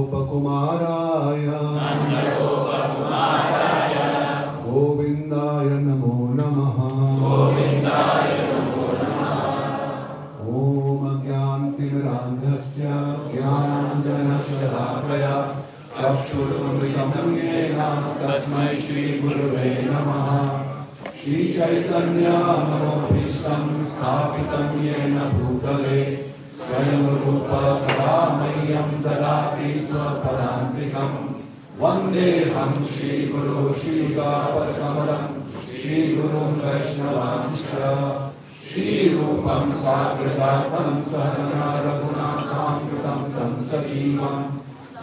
नन्दगोपकुमाराय गोविन्दाय नमो नमः। ॐ अज्ञानतिमिरान्धस्य ज्ञानाञ्जनशलाकया चक्षुरुन्मिलितं येन तस्मै श्रीगुरवे नमः। श्रीचैतन्यमनोभीष्टं स्थापितं येन भूतले स्वयं रूप कदा मह्यं ददाति स्वपदान्तिकं। वन्देऽहं श्रीगुरो श्रीयुतापदकमलं श्रीगुरुं वैष्णवांश्च श्रीरूपं साग्रजातं सहगणा रघुनाथान्वितं तं सजीवं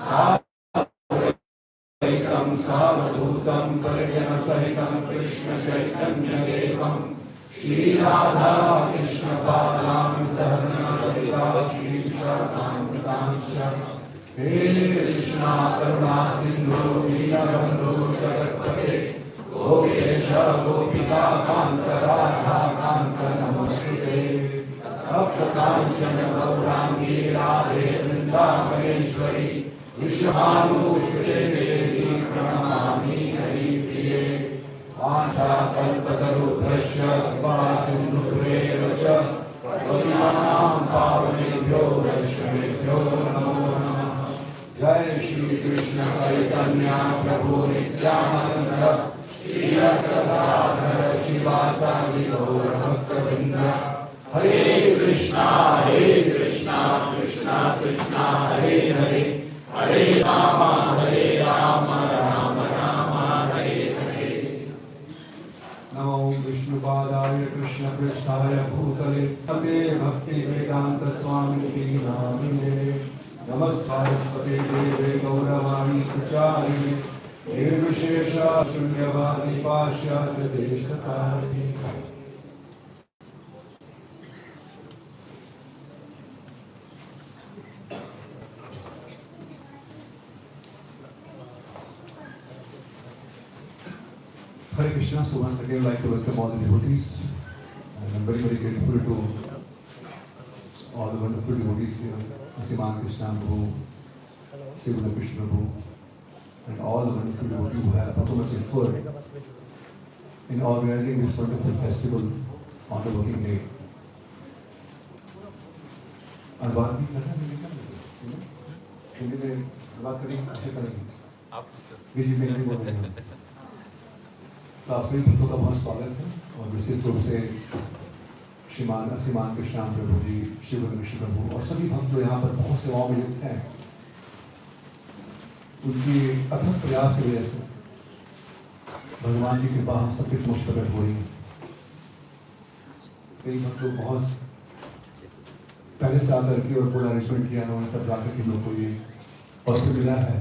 साद्वैतं सावधूतं परिजनसहितं कृष्णचैतन्यदेवं श्रीराधा कृष्णपादां सहगणा ललिता श्रीविशाखान्वितांश्च। हे कृष्णा करुणा सिन्धु दीनबन्धो जगत्पते गोपेश गोपिका कान्त राधा कान्त नमोस्तुते। तप्तकाञ्चन गौराङ्गी राधे वृन्दावनेश्वरी विश्वभानुसुते देवी प्रणमामि हरिप्रिये। वाञ्छाकल्पतरुभ्यश्च कृपासिन्धुभ्येव च पतितानां पावनेभ्यो वैष्णवेभ्यो नमो नमः। जय श्री कृष्ण चैतन्य प्रभु नित्यानंद श्री गदाधर शिवासादि गौर भक्तवृंद। हरे कृष्णा कृष्णा कृष्णा हरे हरे हरे राम राम राम हरे हरे। नमो विष्णुपादाय कृष्ण पृष्ठाय भूतले नमस्ते भक्ति वेदांत स्वामिने नामिने। नमस्कारस्वते देवे गौरवाणी प्रचारिणे निर्विशेष शून्यवादी पाश्चात्य देशतारिणे। Hare Krishna. So once again, I'd like to welcome all the devotees, and I'm very, very grateful to all the wonderful devotees here, Asiman Krishna Prabhu, Sivana Krishna Prabhu, and all the wonderful devotees who have so much effort in organizing this wonderful festival on the working day. And बात भी करना है, हिंदी में बात करेंगे, अच्छे करेंगे। बीच में हिंदी बोलेंगे। तो आप सभी भक्तों का बहुत स्वागत है और विशेष रूप से श्रीमान असीमान कृष्ण प्रभु जी, शिवन कृष्ण प्रभु और सभी भक्त जो यहाँ पर बहुत सेवाओं में युक्त हैं, उनकी अथक प्रयास की वजह से भगवान की कृपा हम सबके समक्ष प्रकट हो रही है। कई भक्त लोग बहुत पहले से आकर के और पूरा अरेंजमेंट किया उन्होंने, तब जाकर के लोग को ये अवसर मिला है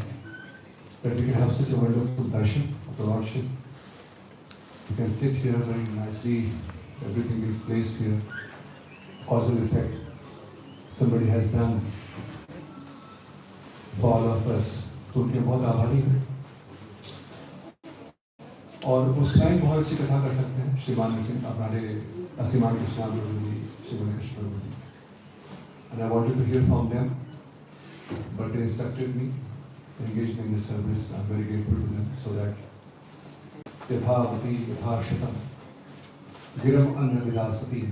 that we can have such a wonderful darshan of the Lordship. You can sit here very nicely. Everything is placed here. Cause and effect. Somebody has done for all of us. तो उनके बहुत आभारी हैं। और वो स्वयं बहुत अच्छी कथा कर सकते हैं। श्रीमान सिंह हमारे असीमान कृष्ण प्रभु जी, शिवन कृष्ण प्रभु जी। And I wanted to hear from them, but they instructed me to engage in this service. I'm very grateful to them so that यथावती यथाशतम गिरम अन्न विलासती.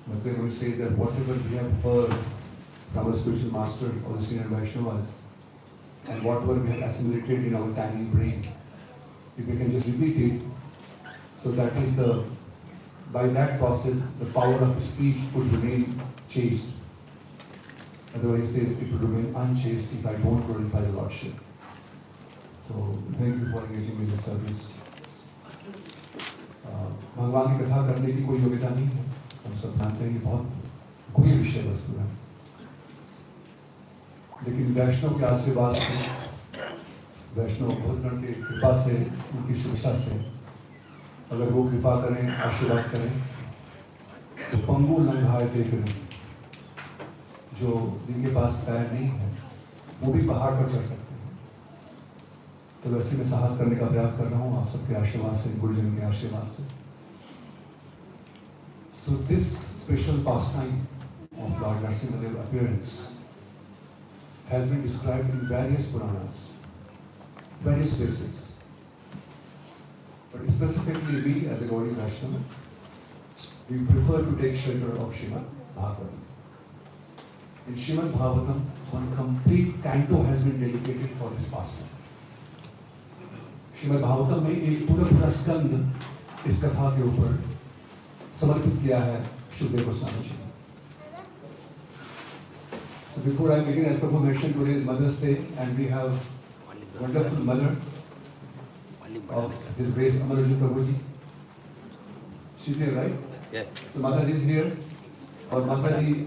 But they will say that whatever we have heard from our spiritual master or the senior Vaishnavas and whatever we have assimilated in our tiny brain, if we can just repeat it, so that is by that process the power of speech would remain chaste. Otherwise, it says it would remain unchaste if I don't glorify the Lordship. So thank you for engaging in this service. भगवान की कथा करने की कोई योग्यता नहीं है, हम सब जानते हैं कि बहुत गुह्य विषय वस्तु है, लेकिन वैष्णव के आशीर्वाद से, वैष्णव भक्तगण की कृपा से, उनकी शिक्षा से अगर वो कृपा करें, आशीर्वाद करें, तो पंगु नंगाए देकर जो जिनके पास पैर नहीं है वो भी पहाड़ पर चढ़ सकते हैं। तो वैसे मैं साहस करने का प्रयास कर रहा हूँ आप सबके आशीर्वाद से, गुरुजन के आशीर्वाद से। So this special pastime of Lord Narasimha's appearance has been described in various Puranas, various places. But specifically we as a Gaudiya Vaishnava, we prefer to take shelter of Srimad Bhagavatam. In Srimad Bhagavatam, one complete canto has been dedicated for this pastime. Shrimad Bhagavatam में एक पूरा स्कंद इस कथा के ऊपर समर्पित किया है शुकदेव गोस्वामी जी ने. So before I begin, as Prabhu mentioned, today is Mother's Day, and we have wonderful mother of His Grace Amarajit Prabhu ji. She's here, right? Yes. So Mother is here, और माता जी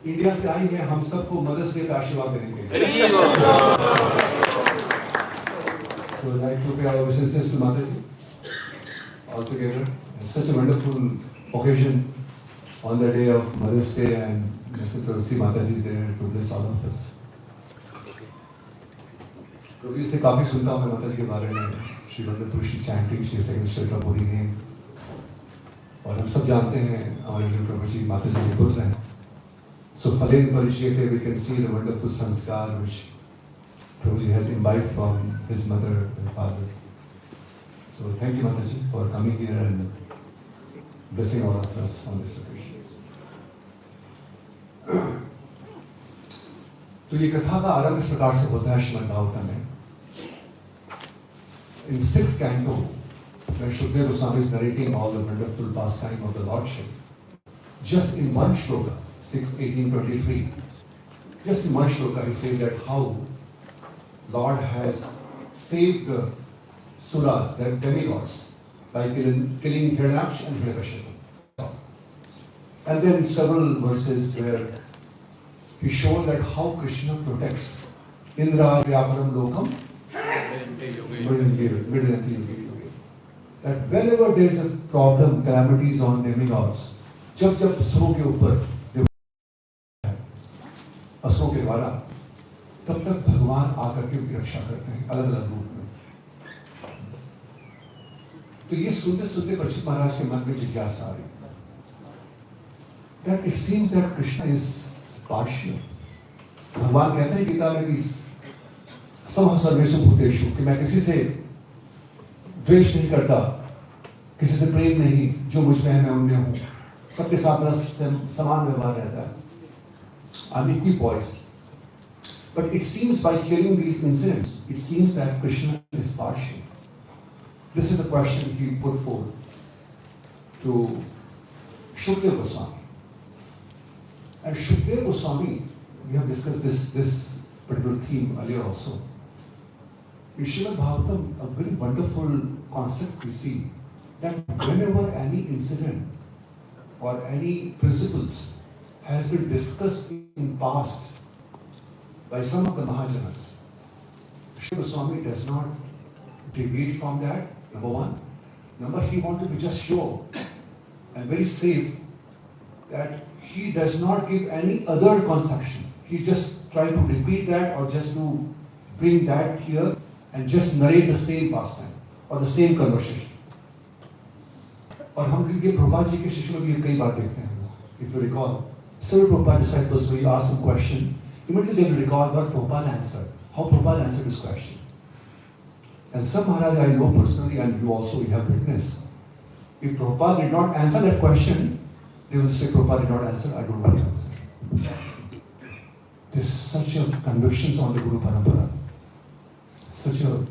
इंडिया से आई हैं हम सबको mother's day का आशीर्वाद देने के लिए. So I'd like to pay our obeisances to Mataji all together. It's such a wonderful occasion on the day of Mother's Day, and to see Mataji there to bless all of us. कभी से काफी सुनता हूँ मैं माताजी के बारे में. She wonderful, she chanting, she is taking shelter of holy name. और हम सब जानते हैं हमारे जो प्रभु जी माताजी के पुत्र हैं. So Phalen Parishete, we can see the wonderful sanskar which Prabhuji has imbibed from his mother and father. So thank you Mataji for coming here and blessing all of us on this occasion. तो ये कथा का आरंभ इस प्रकार से होता है श्रीमद् भागवतम में. In 6th canto, when Shukdev Goswami is narrating all the wonderful pastime of the Lordship, just in one shloka, 6:18-23, just in one shloka he says that how Lord has saved the Suras, the demigods, by killing Hiranyaksh and Hiranyakashipu. And then several verses where he shows that how Krishna protects Indra Vyaparam Lokam, Midyanti Yuge. That whenever there is a problem, calamities on demigods, जब असुरों के ऊपर असुरों के द्वारा, तब तक भगवान आकर के उनकी रक्षा करते हैं अलग अलग रूप में. तो ये सुनते सुनते परीक्षित महाराज के मन में जिज्ञासा आ रही. That it seems that Krishna is partial. भगवान कहते हैं गीता में कि समः सर्वेषु भूतेषु, कि मैं किसी से द्वेष नहीं करता, किसी से प्रेम नहीं, जो मुझ में है मैं उनमें हूं, सबके साथ मेरा समान व्यवहार रहता है. I'm equipoised. But it seems by hearing these incidents, it seems that Krishna is partial. This is the question he put forward to Shukdev Goswami. And Shukdev Goswami, we have discussed this particular theme earlier also. In Srimad Bhagavatam, a very wonderful concept we see that whenever any incident or any principles has been discussed in past by some of the Mahajanas, Shri Goswami does not deviate from that, number one. Number, he wanted to just show and very safe that he does not give any other conception. He just try to repeat that or just to bring that here and just narrate the same pastime or the same conversation. और हम ये प्रभुपाद जी के शिष्यों में भी कई बार देखते हैं. If you recall, several Prabhupada disciples, when you ask some question, immediately they will recall what Prabhupada answered, how Prabhupada answered this question. And some Maharaj I know personally, and you also have witnessed, if Prabhupada did not answer that question, they will say, Prabhupada did not answer, I don't want to answer. There's such a convictions on the Guru Parampara, such a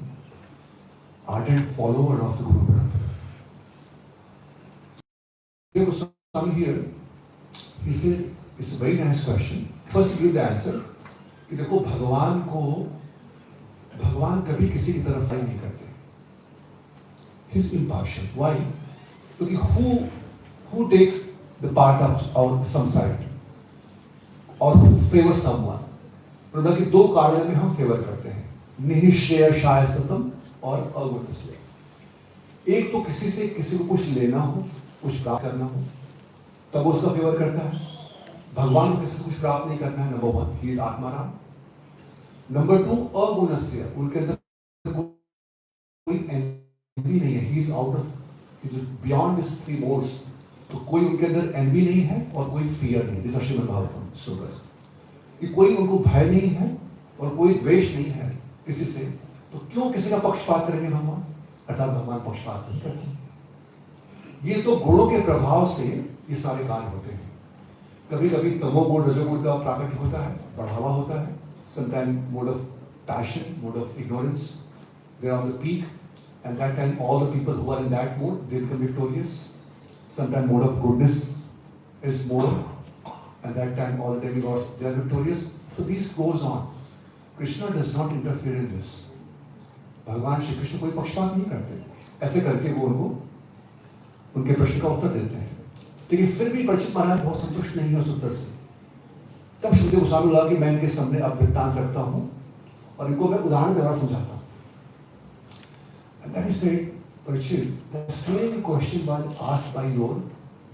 ardent follower of the Guru Parampara. There was some here, he said, it's a very nice question. First he gave the answer, कि देखो भगवान कभी किसी की तरफ राय नहीं करते. He's impartial. Why? क्योंकि who takes the part of some side or who favors someone? प्रभु के दो कार्यों में हम फेवर करते हैं, निःश्रेय शायस्तम और अगुणस्य. एक तो किसी से किसी को कुछ लेना हो, कुछ प्राप्त करना हो, तब उसका फेवर करता है. भगवान को किसी को कुछ प्राप्त नहीं करना है. Number one, he is Atmaram. Number two, अगुणस्य, उनके अंदर कोई एनवी नहीं है. He is out of, he is beyond this three modes. तो कोई उनके अंदर एनवी नहीं है और कोई फियर नहीं. जैसा श्रीमद् भागवतम स्टोरीज, कि कोई उनको भय नहीं है और कोई द्वेष नहीं है किसी से, तो क्यों किसी का पक्षपात करेंगे भगवान? अर्थात भगवान पक्षपात नहीं करते। ये तो गुणों के प्रभाव से ये सारे कार्य होते हैं। कभी कभी तमोगुण रजोगुण का प्राकट्य होता है, बढ़ावा होता है। Sometime mode of passion, mode of ignorance, they are on the peak, and that time all the people who are in that mode, they become victorious. Sometimes mode of goodness is more, and that time all the demigods, they are victorious. So this goes on. Krishna does not interfere in this. भगवान श्री कृष्ण कोई पक्षपात नहीं करते। ऐसे करके वो उनको उनके प्रश्न का उत्तर देते हैं। लेकिन फिर भी परीक्षित महाराज बहुत संतुष्ट नहीं है उस उत्तर से। तब श्रीदेव गोस्वामी लगा कि मैं इनके सामने अब वृत्तांत करता हूँ और इनको मैं उदाहरण द्वारा समझाता हूँ। And then he said, Parikshit, the same question was asked by your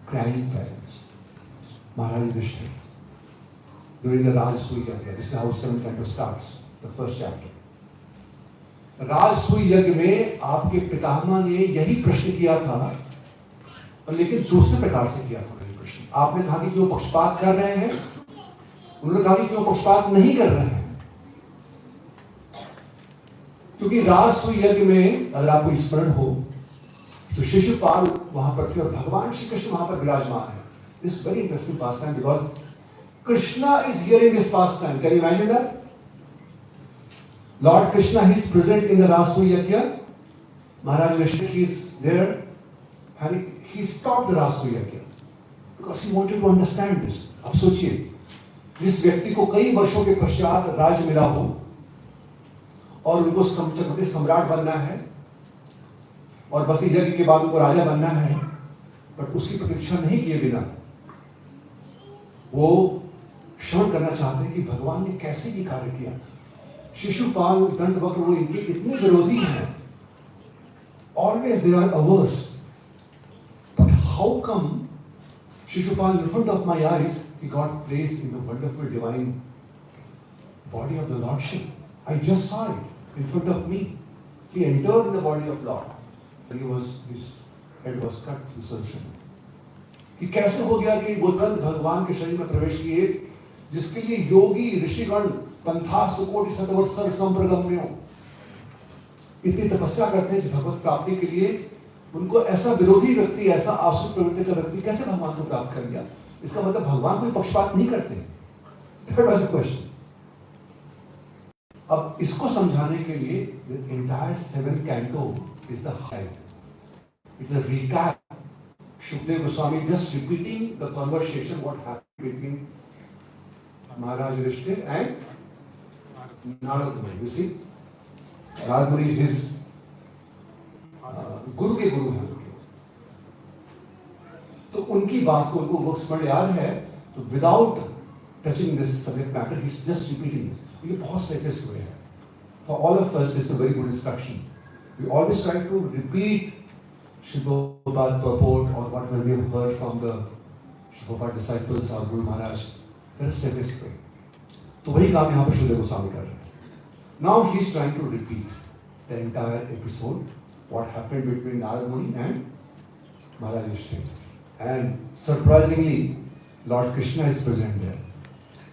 grandparents, Maharaj Yudhishthira, during the Rajasuya Yagya. This is how 7th canto starts, the first chapter. राजसूय यज्ञ में आपके पितामह ने यही प्रश्न किया था, और लेकिन दूसरे प्रकार से किया था यही प्रश्न। आपने कहा कि क्यों पक्षपात कर रहे हैं, उन्होंने कहा कि क्यों पक्षपात नहीं कर रहे हैं। क्योंकि राजसूय यज्ञ में अगर आपको स्मरण हो तो शिशुपाल वहां पर थे और भगवान श्री कृष्ण वहां पर विराजमान है। This very interesting pass time because Krishna is hearing this pass time. Can you imagine that? Lord Krishna he is present in the Rajasuya yajna. Maharaj Vishnu he is there and he stopped the Rajasuya yajna because he wanted to understand this. अब सोचिए, जिस व्यक्ति को कई वर्षों के पश्चात राज्य मिला हो और उनको सम्राट बनना है और बस यज्ञ के बाद उनको राजा बनना है, बट उसकी प्रतीक्षा नहीं किए बिना वो श्रवण करना चाहते हैं कि भगवान ने कैसे ये कार्य किया। शिशुपाल, दंडवक्र, वो इनके इतने विरोधी हैं, always they are ours, but how come Shishupal in front of my eyes he got place in the wonderful divine body of the lordship. I just saw it in front of me. He entered in the body of Lord. His head was cut through Sudarshan. कि कैसे हो गया कि वो तुरंत भगवान के शरीर में प्रवेश किए, जिसके लिए योगी ऋषिगण पंथास्तु कोटि शतवर्षर संप्रगम्यो इतनी तपस्या करते हैं भगवत प्राप्ति के लिए। उनको ऐसा विरोधी व्यक्ति, ऐसा आसुर प्रवृत्ति का व्यक्ति कैसे भगवान को प्राप्त कर गया? इसका मतलब भगवान कोई पक्षपात नहीं करते। That was the question. अब इसको समझाने के लिए the entire 7th canto is the highlight. It's a recap. Shukdev Goswami just repeating the conversation what happened between Maharaj Yudhishthira and Narad Muni. You see, Narad Muni is his गुरु के गुरु हैं उनके। तो उनकी बात को उनको वो स्मरण याद है, तो without touching this subject matter he is just repeating this. ये बहुत सेफेस्ट वे है for all of us. This is a very good instruction. We always try to repeat Sri Prabhupada purport or what we have heard from the Sri Prabhupada disciples or Guru Maharaj. That is safest way. तो वही काम यहाँ पर Shukdev Goswami कर रहे हैं। Now he is trying to repeat the entire episode, what happened between Narad Muni and Maharaj Yudhishthira. And surprisingly, Lord Krishna is present there.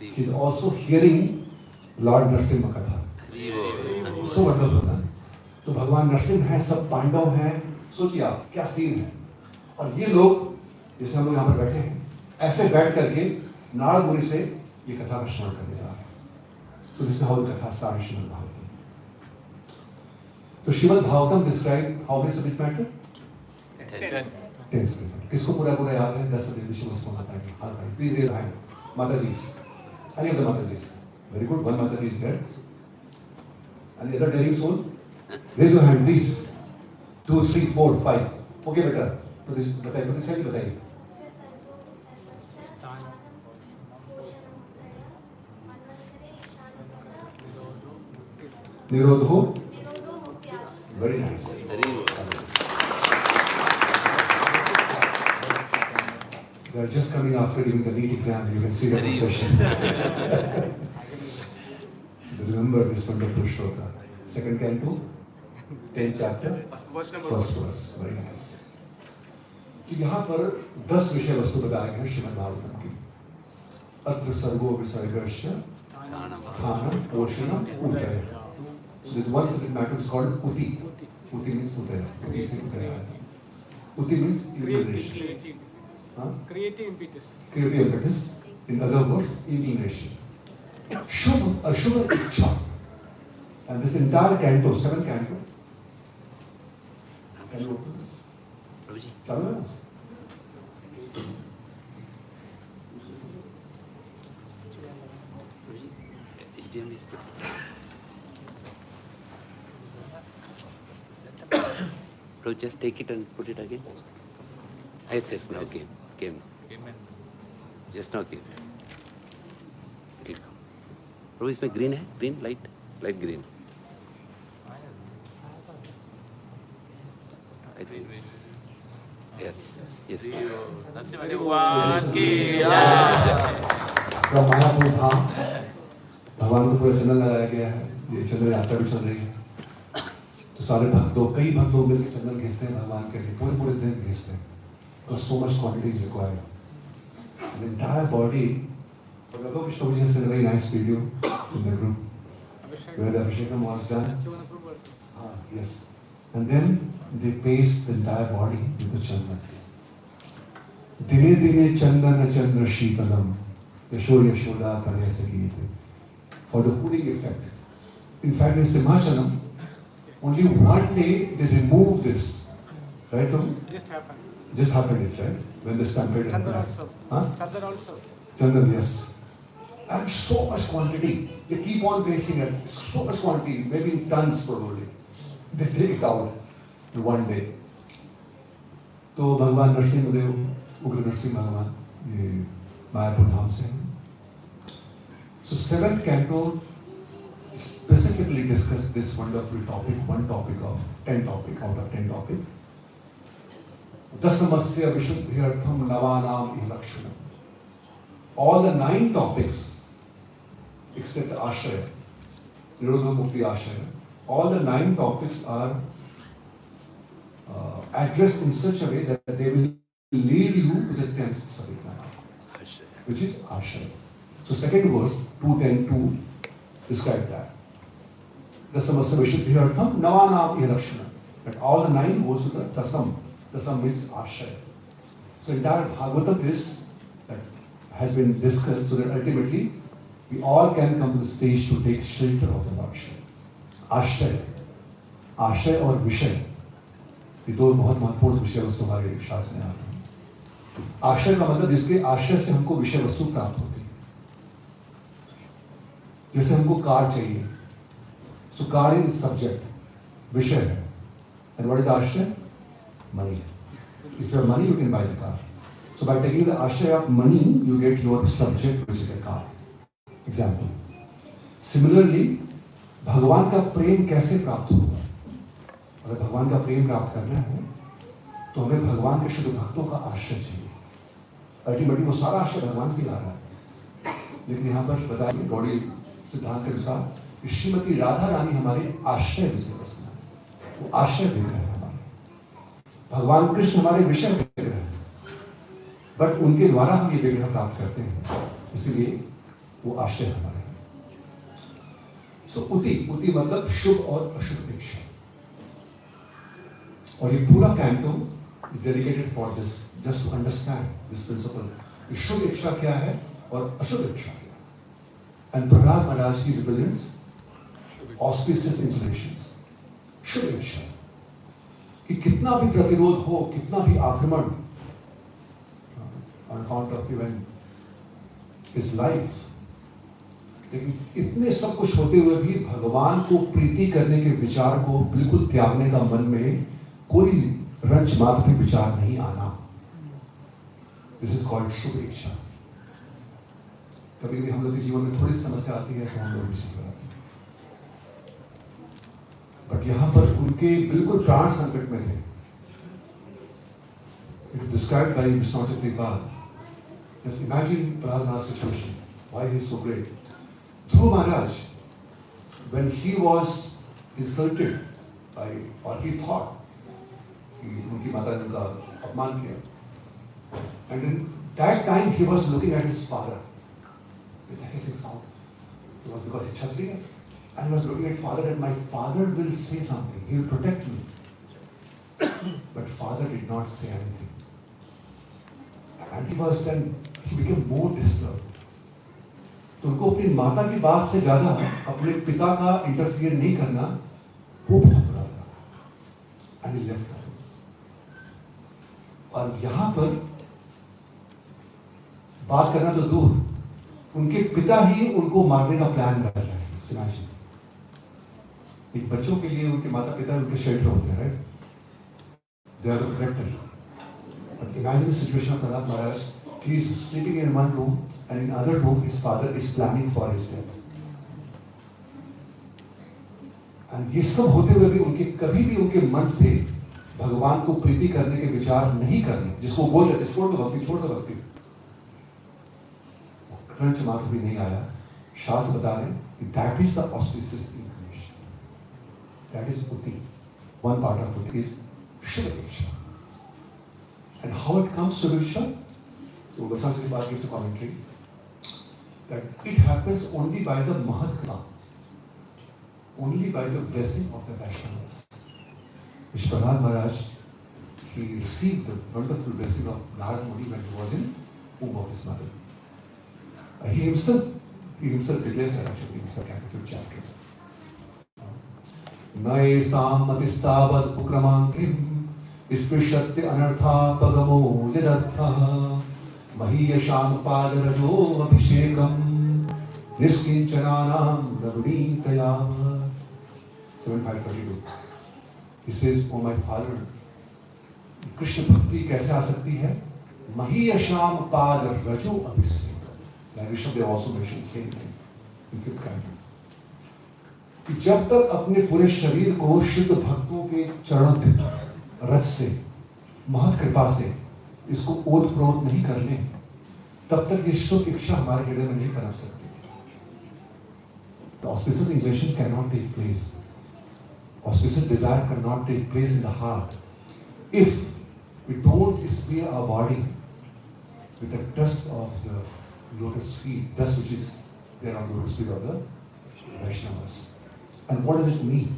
He is also hearing Lord Nrsimha Katha. So wonderful. तो भगवान नरसिंह हैं, सब पांडव हैं। सोचिए आप क्या scene है। और ये लोग जैसे हम लोग यहाँ पर बैठे हैं, ऐसे बैठ करके नारद मुनि से ये कथा का श्रवण करने जा रहे हैं। तो दिस इज हाउ द कथा स्टार्ट्स श्रीमद् भागवतम। तो Shrimad Bhagavatam describe how many subject matter? 10 subject. किसको पूरा पूरा याद है? 10 सब्जेक्ट विषय वस्तु आता है। हाँ भाई प्लीज रेज हैंड। माता जी, any of the Mataji's? Very good, one Mataji is there. Any other daring soul? Raise your hand please. 2, 3, 4, 5. Okay बेटा, तो बताइए, प्रतीक्षा जी बताइए। निरोधो, very nice. They are just coming after giving the NEET exam. You can see the question. So remember this wonderful shloka. 2nd canto, 10th chapter, first verse. Very nice. तो यहाँ पर 10 विषय वस्तु बताए हैं श्रीमद् भागवतम की। अत्र सर्गो विसर्गश्च Sthana, Poshana, Udaya. So there's one subject matter is called Uti. Uti means Udaya. Uti se Udaya. Uti means illumination. Creative impetus. Creative impetus. In other words, illumination. Shubha, Ashubha Ichha. And this entire canto, 7 canto. Can you open this? Chalo hai? Bro, just take it and put it again. Yes, now came. Just now came. It'll come. Bro, इसमें green है? Green, light green. I think. Yes. तो मायापुर धाम भगवान को पूरा चंदन लगाया गया है। ये चंदन यात्रा भी चल रही है। तो सारे भक्तों, कई भक्त लोग मिलकर चंदन भेजते हैं भगवान के लिए, पूरे दिन भेजते हैं। तो so much quantity is required. The entire body. Prabhu Vishnu has sent a very nice video in the group where the Abhishekam was done. Yes. And then they paste the entire body with the chandan. Dine dine chandana chandra sheetalam Yashoda Tarya Sakite. For the cooling effect. In fact, in Simhachalam, only one day they remove this. Right, Prabhu? Just happened, right? When the stampede happened. Chandar also. Chandar, yes. And so much quantity. They keep on placing it. So much quantity, maybe in tons probably. They take it out in one day. तो भगवान नरसिंह देव, उग्र नरसिंह भगवान, ये मायापुर धाम से हैं. So 7th canto specifically discuss this wonderful topic, one topic of 10 topic out of 10 topic. Dasamasya Vishuddhyartham Navanam Ilakshanam. All the 9 topics, except Ashraya, Nirodha Mukti Ashraya, all the 9 topics are addressed in such a way that they will lead you to the 10th subject matter, which is Ashraya. So second verse, 2:10:2, describe that. Dasamasya Vishuddhyartham Navanam Ilakshanam. That all the 9 goes to the Dasam. Dasam is Ashraya. So entire Bhagavatam is that has been discussed so that ultimately we all can come to the stage to take shelter of the Lordship. Ashraya. आशय और विषय, ये दो बहुत महत्वपूर्ण विषय वस्तु हमारे शास्त्र में आते हैं. आशय का मतलब जिसके आशय से हमको विषय वस्तु प्राप्त होती है. जैसे हमको कार चाहिए, सो कार इज सब्जेक्ट, विषय है. एंड व्हाट इज आशय? Money. If you have money you can by the car. So by taking the ashray of money, you get your subject, which is a car. Example. Similarly, भगवान का प्रेम कैसे प्राप्त होगा? अगर भगवान का प्रेम प्राप्त करना है, तो हमें भगवान के शुद्ध भक्तों का आश्रय चाहिए. अल्टीमेटली वो सारा आश्रय भगवान से आ रहा है. लेकिन यहाँ पर बताइए गौड़ी सिद्धांत के अनुसार श्रीमती राधा रानी हमारे आश्रय विषय वस्तु है. वो आश्रय विग्रह है हमारे. भगवान कृष्ण हमारे विषय विग्रह है. बट उनके द्वारा हम ये विग्रह प्राप्त करते हैं, इसलिए वो आश्रय हमारे हैं. सो उति मतलब शुभ और अशुभ इच्छा. और ये पूरा canto is dedicated for this, just to understand this principle. शुभ इच्छा क्या है और अशुभ इच्छा क्या है. एंड प्रहलाद महाराज की रिप्रेजेंट्स ऑस्पिशियस इंक्लिनेशंस. शुभ इच्छा कि कितना भी प्रतिरोध हो, कितना भी आक्रमण on account of even his life, लेकिन इतने सब कुछ होते हुए भी भगवान को प्रीति करने के विचार को बिल्कुल त्यागने का मन में कोई रंच मात्र भी विचार नहीं आना. दिस इज कॉल्ड शुभ इच्छा. कभी भी हम लोग के जीवन में थोड़ी समस्या आती है तो हम लोग भी सीख जाते हैं. बट यहां पर उनके बिल्कुल प्राण संकट में थे. It is described bye Vishwanath त्रिपाल. Just imagine Prahlada's situation, why he is so great. Dhruva Maharaj, when he was insulted by, or he thought, उनकी माता ने उनका अपमान किया, and in that time he was looking at his father with a hissing sound. It was because he's Kshatriya. And he was looking at father, and my father will say something. He will protect me. But father did not say anything. And he became more disturbed. तो उनको अपनी माता की बात से ज्यादा अपने पिता का इंटरफियर नहीं करना वो बहुत बुरा लगा. And he left her. और यहाँ पर बात करना तो दूर, उनके पिता ही उनको मारने का प्लान कर रहे हैं. Imagine. एक बच्चों के लिए उनके माता पिता उनके शेल्टर होते हैं, right? They are the protector. But imagine the situation of Prahlad Maharaj. He is sleeping in one room, and in another room his father is planning for his death. And ये सब होते हुए भी उनके कभी भी उनके मन से भगवान को प्रीति करने के विचार नहीं करने, जिसको बोल रहे थे छोड़ दो भक्ति. क्रंच मात्र भी नहीं आया. शास्त्र बता रहे कि that is the auspicious inclination. That is Buddhi. One part of Buddhi is Shiva. And how it comes to Shiva? So Goswami Sripad gives a commentary that it happens only by the Mahatkala, only by the blessing of the Vaishnavas. Which Prahlad Maharaj, he received the wonderful blessing of Narad Muni when he was in womb of his mother. He himself declares that actually in the 5th chapter. Nae samatistavat ukramangrim sprishatte anartha pagamo yadatha mahiyasham padarajo abhishekam niskinchananam dagunitayam. 7:532. He says, "Oh my father, Krishna भक्ति कैसे आ सकती है? mahiyasham padarajo abhishekam." Like Rishabh also mentioned the same thing in 5th canto. कि जब तक अपने पूरे शरीर को शुद्ध भक्तों के चरण रस से, महत कृपा से इसको ओत प्रोत नहीं कर ले, तब तक ये सुख इच्छा हमारे हृदय में नहीं पनप सकती. The auspicious inclination cannot take place. Auspicious desire cannot take place in the heart if we don't smear our body with the dust of the lotus feet, dust which is there on the lotus feet of the Vaishnavas. And what does it mean?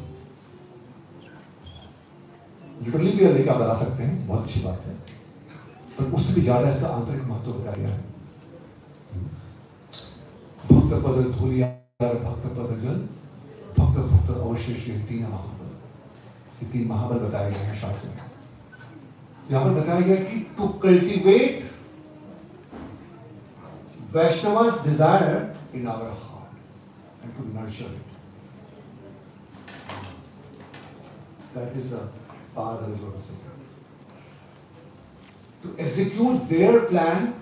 Literally भी लेके आप लगा सकते हैं, बहुत अच्छी बात है, पर उससे भी ज्यादा इसका आंतरिक महत्व बताया गया है. भक्त पद धूलिया, भक्त पद जल, भक्त अवशेष, ये 3 महाबल, ये 3 महाबल बताए गए हैं शास्त्र में. यहाँ पर बताया गया कि to cultivate Vaishnava's desire in our heart and to nurture it. That is the power that is going to say. To execute their plan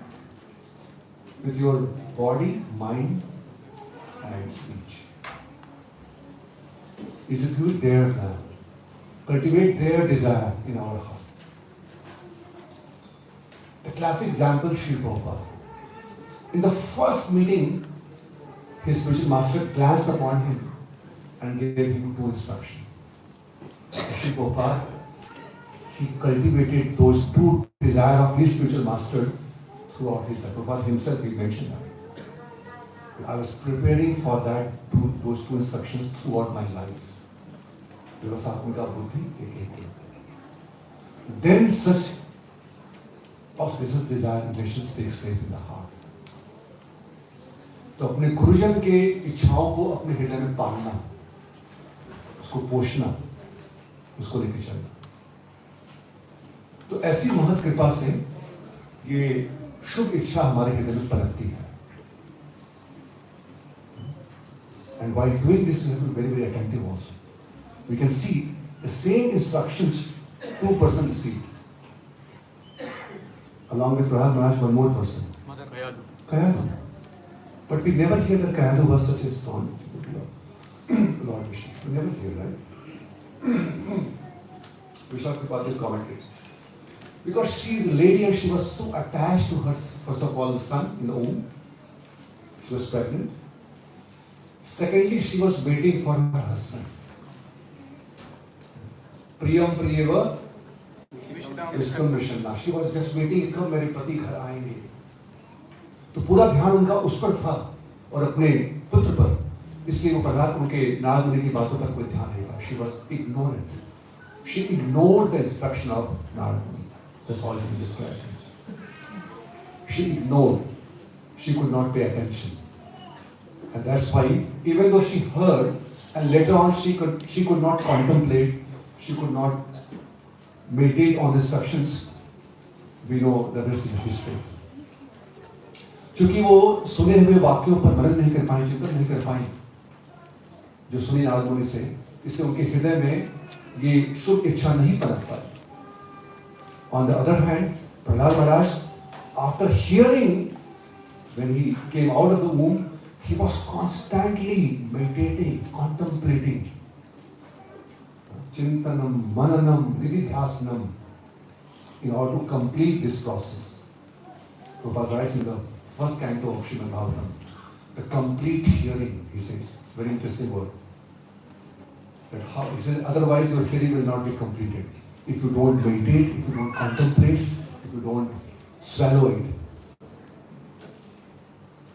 with your body, mind, and speech. Execute their plan. Cultivate their desire in our heart. A classic example, Srila Prabhupada. In the first meeting, his spiritual master glanced upon him and gave him 2 instructions. Srila Prabhupada, he cultivated those 2 desires of his spiritual master throughout his life. Prabhupada himself, he mentioned that. I was preparing for those 2 instructions throughout my life. Vyavasatmika buddhi ekekya. Then such auspicious desire and wishes takes place in the heart. तो अपने गुरुजन के इच्छाओं को अपने हृदय में पालना, उसको पोषना, उसको लेकर चलना. तो ऐसी महत कृपा से ये शुभ इच्छा हमारे हृदय में पनपती है. And while doing this, we have to be very, very attentive also. We can see the same instructions 2 persons received. Along with Prahlad Maharaj, one more person. Mother Kayadu. Kayadu. But we never hear that Kayadu was such a strong Lord Vishnu. We never hear, right? Vishnu Kripati's commentary. Because she is a lady and she was so attached to her, first of all, the son in the womb. She was pregnant. Secondly, she was waiting for her husband. Priyam Priyeva Vishkam Vishanna. She was just waiting, कब मेरे पति घर आएंगे. तो पूरा ध्यान उनका उस पर था और अपने पुत्र पर. इसलिए वो प्रहलाद उनके नारद मुनि की बातों पर कोई ध्यान नहीं रहा. She was ignorant. She ignored the instruction of Narad Muni. That's all she described. She ignored. She could not pay attention. And that's why, even though she heard, and later on she could not contemplate, she could not meditate on the instructions. We know the rest is history. चूंकि वो सुने हुए वाक्यों पर मनन नहीं कर पाए, चिंतन नहीं कर पाए, जो सुनी नारद मुनि से, इसलिए उनके हृदय में ये शुभ इच्छा नहीं पनप पाई. On the other hand, Prahlad Maharaj, after hearing, when he came out of the womb, he was constantly meditating, contemplating. Chintanam, mananam, nididhyasnam, in order to complete this process. Prabhupada writes in the first canto of Srimad Bhagavatam, the complete hearing, he says. It's a very interesting word. That how, he says, otherwise your hearing will not be completed. If you don't meditate, if you don't contemplate, if you don't swallow it,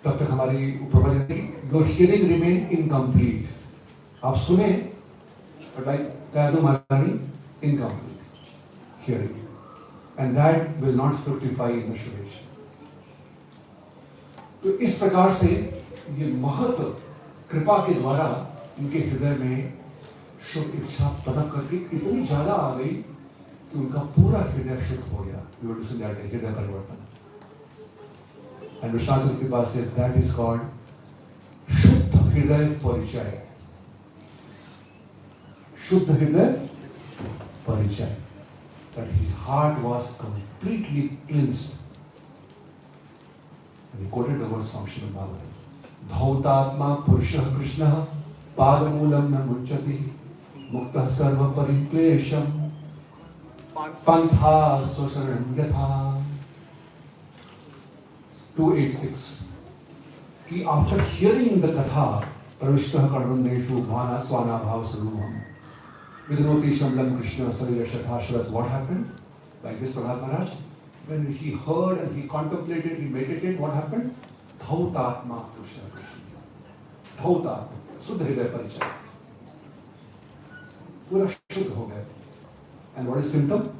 तब तक हमारी प्रपंच your hearing remain incomplete. आप सुने, but like Kayadu Maharani, incomplete hearing, and that will not fructify in the Shrevesh. तो इस प्रकार से ये महत्व कृपा के द्वारा उनके हृदय में शुभ इच्छा पनप करके इतनी ज्यादा आ गई कि उनका पूरा हृदय शुद्ध हो गया. हृदय परिवर्तन. And Vishnu Kripa says that is called शुद्ध हृदय परिचय. शुद्ध हृदय परिचय. That his heart was completely cleansed. And he quoted the verse from Srimad Bhagavatam. Dhautatma Purushah Krishna Padamulam na mucchati Muktah Sarva Pariklesham Pantha Sosaram Yatha. 286. He, after hearing the katha, Pravishtaha Karundeshu Bhana Swana Bhav Sarubham Vidnoti Shamlam Krishna Sarira Shathashrat. What happened? Like this, Prahlad Maharaj, when he heard and he contemplated, he meditated, what happened? Dhautatma Krishna Krishna. Dhautatma. Suddha Hridaya Parichay. Pura Shuddha ho gaya. And what is symptom?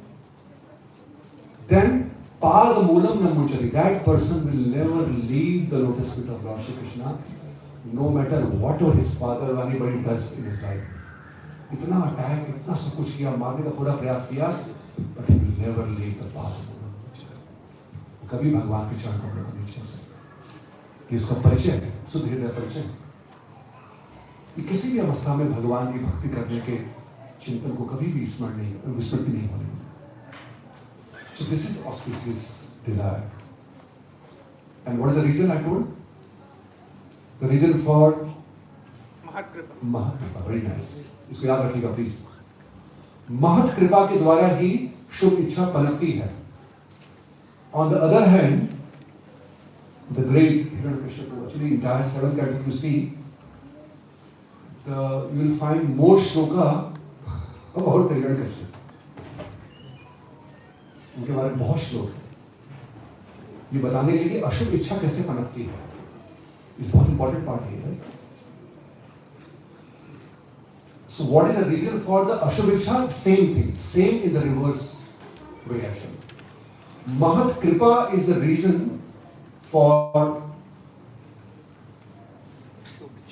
Then Pad Moolam Namuchari. That person will never leave the lotus feet of Lord Shri Krishna, no matter whatever his father or anybody does in his life. इतना attack, इतना सब कुछ किया, मारने का पूरा प्रयास किया, but he will never leave the path of Namuchari. कभी भगवान के चरण कमलों को नहीं छोड़ सकता. ये उसका परिचय है, शुद्ध हृदय परिचय. कि किसी भी अवस्था में भगवान की भक्ति करने के चिंतन को कभी भी विस्मृति नहीं होने. So this is auspicious desire. And what is the reason I told? The reason for महत कृपा. महत कृपा. Very nice. इसको याद रखिएगा प्लीज. महत कृपा के द्वारा ही शुभ इच्छा पनपती है. On the other hand, the great Hiranyakashipu, actually entire 7th canto, if you see, you will find more shloka about the Hiranyakashipu. उनके बारे में बहुत श्लोक है ये बताने के लिए अशुभ इच्छा कैसे पनपती है. इस बहुत इंपॉर्टेंट पार्ट है, right? So what is the reason for the अशुभ इच्छा? Same thing, same in the reverse way actually. Mahat Kripa is the reason for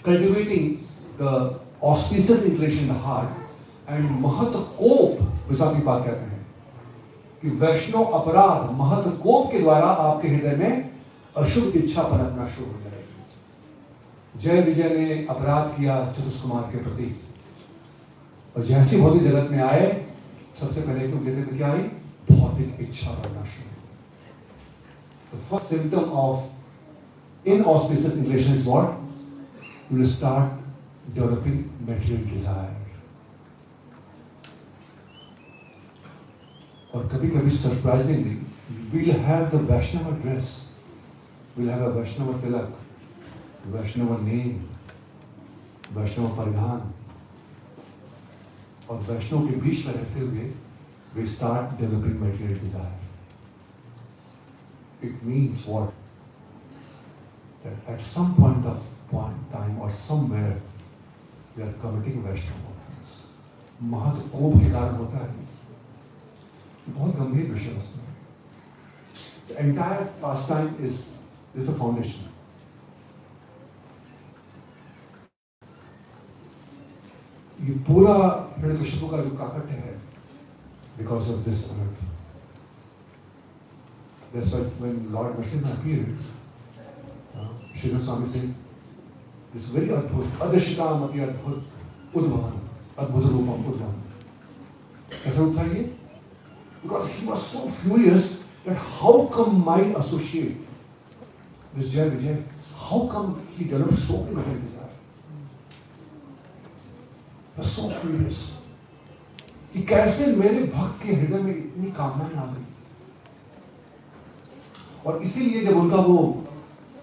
cultivating the auspicious inclination in the heart, and Mahat Kop, विशाखी बात कहते हैं कि वैष्णव अपराध महत कोप के द्वारा आपके हृदय में अशुभ इच्छा पनपना शुरू हो जाएगी. जय विजय ने अपराध किया चतुष्कुमार के प्रति, और जैसी भौतिक जगत में आए, सबसे पहले क्यों हृदय में क्या आई? भौतिक इच्छा बनना शुरू. The first symptom of inauspicious inclination is what? You will start developing material desire. और कभी कभी surprisingly we'll have the Vaishnava dress, we'll have a Vaishnava tilak, Vaishnava name, Vaishnava परिधान, और वैष्णव के बीच में रहते हुए we start developing material desire. It means what? That at some point of time or somewhere they are committing Vaishnava offense. महत कोप के कारण होता है, बहुत गंभीर विषय वस्तु है. The entire pastime is a foundation. ये पूरा हिरण्यकशिपु का जो काकट है, because of this anartha. That's why when Lord Narasimha appeared, Sri Swami says, this very adbhut, adashita mati adbhut, udbhavan, adbhut rupam udbhavan. ऐसा होता है ये? Because he was so furious that how come my associate, this Jai Vijay, how come he developed so many material desire? He was so furious. कि कैसे मेरे भक्त के हृदय में इतनी कामनाएं आ गई. और इसीलिए जब उनका वो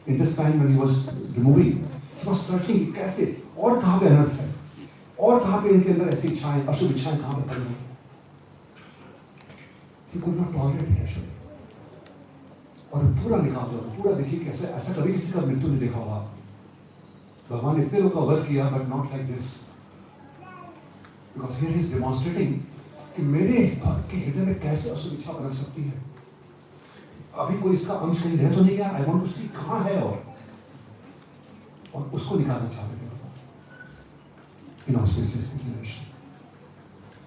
intestine when he was removing, he was searching कैसे और कहाँ पे अनर्थ है, और कहाँ पे इनके अंदर ऐसी इच्छाएं, अशुभ इच्छाएं कहाँ पे पड़ी हैं. He could not tolerate it actually. और पूरा निकाल दो, पूरा देखिए कैसे, ऐसा कभी किसी का मृत्यु नहीं देखा होगा. भगवान इतने लोगों का वध किया, but not like this. Because here he is demonstrating कि मेरे भक्त के हृदय में कैसे अशुभ इच्छा बन सकती है. अभी कोई इसका अंश कहीं रह तो नहीं गया. I want to see कहाँ है और उसको निकालना चाहते हैं in auspicious inclination.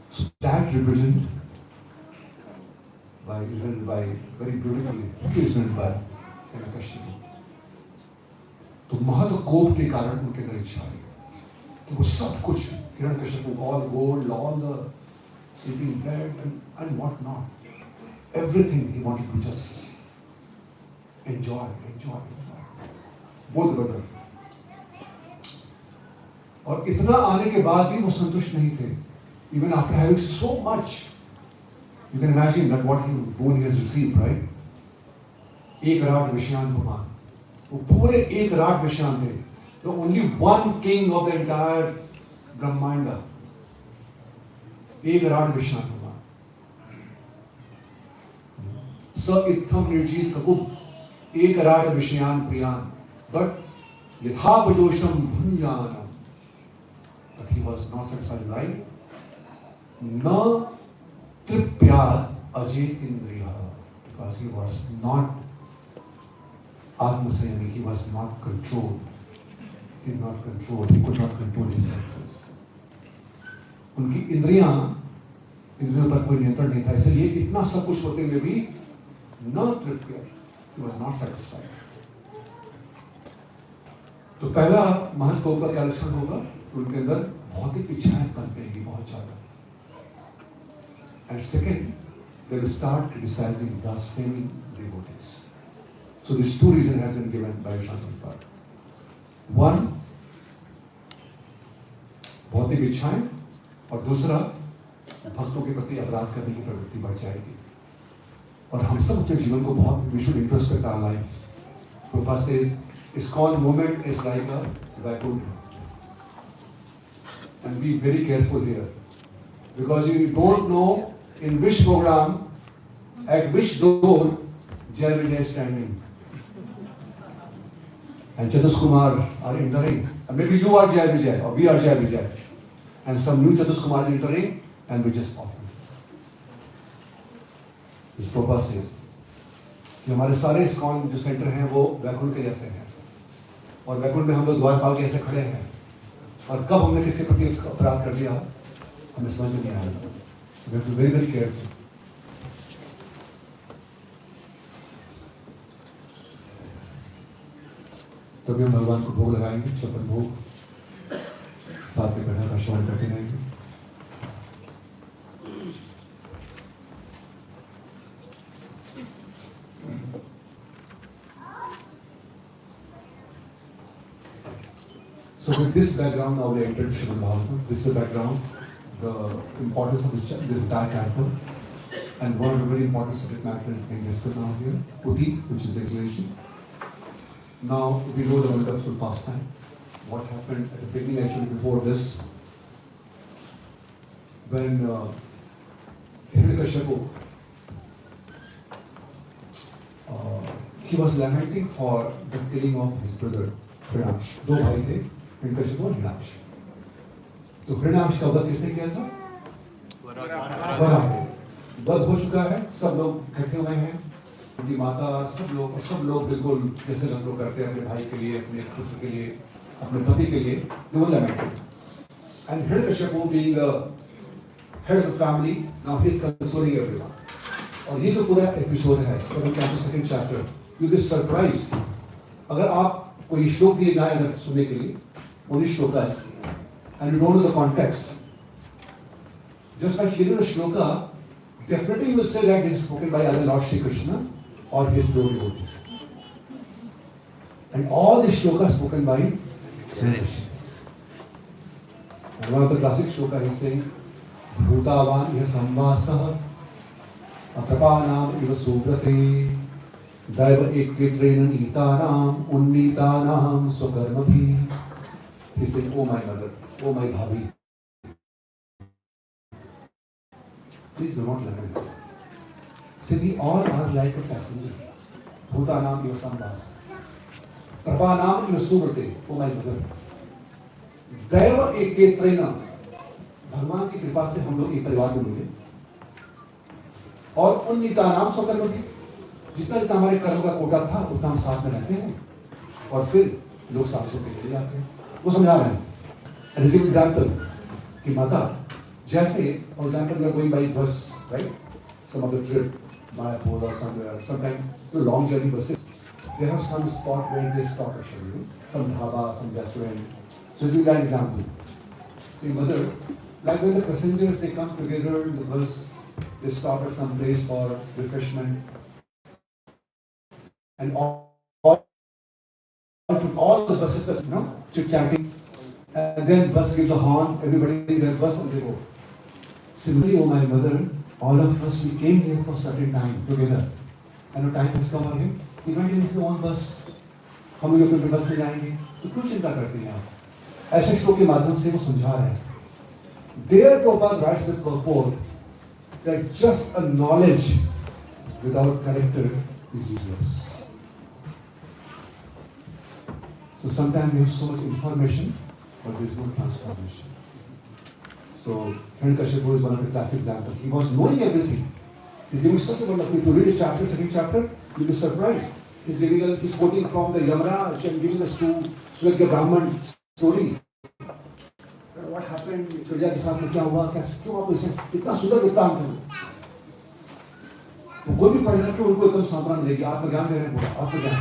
So that represented by very beautifully represented by Hiranyakshipu. तो महत कोप के कारण उनके अंदर इच्छा आई कि वो सब कुछ Hiranyakashipu, all gold, all the sleeping bed and what not, everything he wanted to just enjoy. बोध बदल. और इतना आने के बाद भी वो संतुष्ट नहीं थे. Even after having so much, you can imagine that what boon he has received, right? एक रात विषयान भगवान, वो पूरे एक रात विषयान थे. The only one king of the entire ब्रह्मांड, एक रात विषयान भगवान. स इत्थम निर्जीत ककुब, एक रात विषयान प्रियान, but यथा बदोषम भुंजानम. But he was not satisfied with life. न तृप्यात् Ajet इंद्रियः, because he was not आत्मसंयमी, he was not controlled. He could not control his senses. उनकी इंद्रियों पर कोई नियंत्रण नहीं था. इसलिए इतना सब कुछ होते हुए भी न तृप्य, he was not satisfied. तो पहला महत कोप का क्या लक्षण होगा? उनके अंदर भौतिक इच्छाएं पनपेंगी बहुत ज्यादा. And second, they will start criticizing, blaspheming devotees. So these two reasons has been given by Shantapad. One, भौतिक इच्छाएं, और दूसरा भक्तों के प्रति अपराध करने की प्रवृत्ति बढ़ जाएगी. और हम सब अपने जीवन को बहुत, we should introspect our life. Prabhupada says, ISKCON movement is like a vacuum. And be very careful here. Because you don't know in which program, at which door, Jai Vijay is standing. And Chatus Kumar are entering. And maybe you are Jai Vijay, or we are Jai Vijay. And some new Chatus Kumar is entering, and we just offer. This Prabhupada says, कि हमारे सारे ISKCON जो centre हैं वो वैकुंठ के जैसे हैं. और वैकुंठ में हम लोग द्वारपाल के ऐसे खड़े हैं. और कब हमने किसके प्रति अपराध कर दिया, हमें समझ में नहीं आया. We have to be very, very careful. तभी हम भगवान को भोग लगाएंगे, छप्पन भोग, साथ में कथा का श्रवण करते रहेंगे. So with this background, now we enter Srimad Bhagavatam. This is the background, the importance of this entire canto, and one of the very important subject matter is being discussed now here, Uti, which is declaration. Now we know the wonderful pastime. What happened at the beginning, actually before this, when Hiranyakashipu, he was lamenting for the killing of his brother Hiranyakashipu. दो भाई थे, Hiranyakashipu और Hiranyakashipu. तो हिरण्याक्ष का वध किसने किया था? वराह ने। वध हो चुका है, सब लोग इकट्ठे हुए हैं, उनकी माता, सब लोग बिल्कुल जैसे हम लोग करते हैं अपने भाई के लिए, अपने पुत्र के लिए, अपने पति के लिए, they were lamented. And Hirdakashipu being the head of the family, now he's consoling everyone. और ये जो पूरा एपिसोड है, second chapter, you'll be surprised. अगर आप कोई श्लोक दिए जाए अगर सुनने के लिए, only shloka is, and you don't know the context. Just by hearing the shloka, definitely you will say that it is spoken by either Lord Shri Krishna or his devotees. And all the shlokas spoken by Krishna. And one of the classic shloka is saying, Bhutavan iha samvasah atapanam iva subrate daiva ekketrena nitanam unnitanam swakarmabhi. He said, oh my mother, oh my bhavi, please do not lament. See, we all are like a passenger. Bhutanam iva samvasah Prapanam iva subrate, oh my mother. दैव एकेत्रेण, भगवान की कृपा से हम लोग एक परिवार में मिले, और उन नितानाम स्वकर्म भी, जितना हमारे कर्म का कोटा था उतना हम साथ में रहते हैं, और फिर लोग साथ होकर चले जाते हैं। वो समझा रहे हैं। एज एन एग्जाम्पल कि माता जैसे for example we are going by bus, right, some of the trip Mayapur और somewhere, sometime long journey buses, they have some spot where they stop actually, some dhaba, some restaurant. So this is an example. See, mother, like when the passengers, they come together in the bus, they stop at some place for refreshment, and all the buses, you know, chit-chatting, and then bus gives a horn, everybody in their bus and they go. Similarly, oh my mother, all of us, we came here for a certain time together, and the time has come again, we went in his own bus. हम लोग अपने बस में जाएंगे, तो क्यों चिंता करते हैं आप? ऐसे शो के माध्यम से वो समझा रहे हैं. There Prabhupada writes with purport that just a knowledge without character is useless. So sometimes we have so much information, but there is no transformation. So Hiranyakashipu is one of the classic examples. He was knowing everything. He's giving such a wonderful. If you read a chapter, second chapter, you'll be surprised. He's quoting from the Yamaraj and giving us to Swagya Brahman story. What happened? प्रजा के साथ में क्या हुआ? क्यों आप इसे इतना सुंदर वृत्तांत है? वो कोई भी पढ़ेगा कि उनको एकदम सांत्वना मिलेगी, आत्मज्ञान दे रहे हैं पूरा, आत्मज्ञान.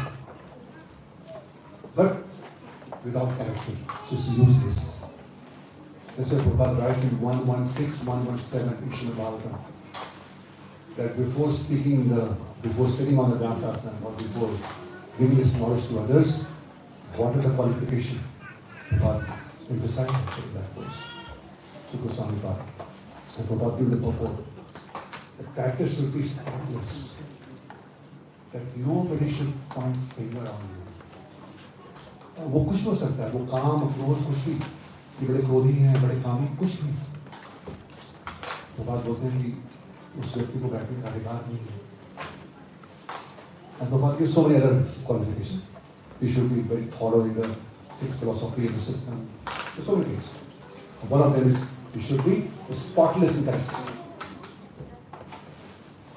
But without character, just use this. That's why Prabhupada writes in 116, 117 Ishma Bhagavatam that before sitting on the Vyasasana or before giving this knowledge to others, what are the qualifications? Prabhupada emphasized actually that course. So Goswami Pad. And Prabhupada gave the purport. The character should be spotless. That nobody should point finger on you. वो कुछ हो सकता है, वो काम, क्रोध, कुछ भी. ये बड़े क्रोधी हैं, बड़े कामी, कुछ नहीं. Prabhupada बोलते हैं कि उस व्यक्ति को बैठने का अधिकार नहीं है. And Prabhupada gives so many other qualifications. We should be very thorough in the sixth philosophy and the system. There's so many things. One of them is we should be spotless in character.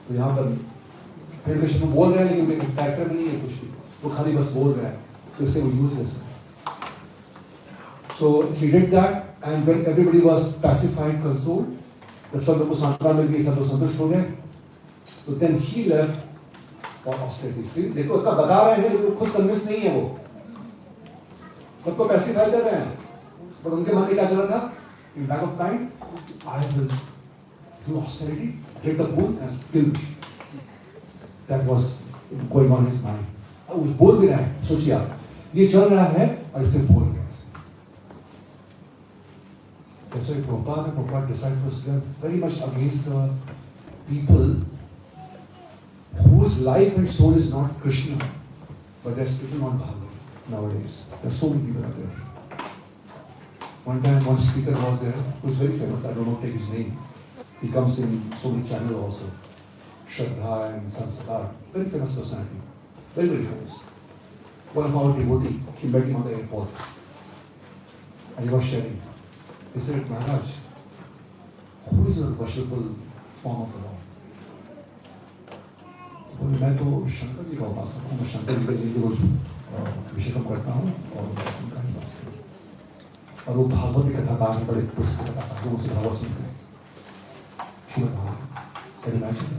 तो यहाँ पर फिर कृष्ण बोल रहे हैं लेकिन उनके character नहीं है कुछ भी, वो खाली बस बोल रहे हैं, तो इससे वो यूजलेस है. So he did that, and when everybody was pacified, consoled, जब सब लोग को सांत्वना मिल गई, सब लोग संतुष्ट हो गए, तो then he left for austerity. See, देखो उसका बता रहे हैं लेकिन खुद कन्विंस नहीं है वो, सबको पैसिफाई कर रहे हैं, पर उनके मन में क्या चल रहा था? In back of mind, I will do austerity, get the boon and kill Vishnu. That was going on in his mind. वो बोल भी रहा है, सोचिए आप, ये चल रहा है और इससे बोल रहे हैं. That's why Prabhupada and Prabhupada disciples, they are very much against the people whose life and soul is not Krishna, but they are speaking on Bhagavad nowadays. There are so many people out there. One time, one speaker was there who is very famous. I don't know, take his name. He comes in so many channels also. Shraddha and Samskar. Very famous personality. Very, very famous. One of our devotees, he met him on the airport. And he was sharing. He said, Maharaj, who is your worshipful form of the Lord? बोले मैं तो शंकर जी का उपासक हूँ, मैं शंकर जी के लिए रोज अभिषेकम करता हूँ और उनका ही उपासक हूँ। और वो भागवत की कथाकार है, बड़े पुस्तक कथाकार जो मुझसे भागवत सुनते हैं। Shrimad Bhagavat, can you imagine?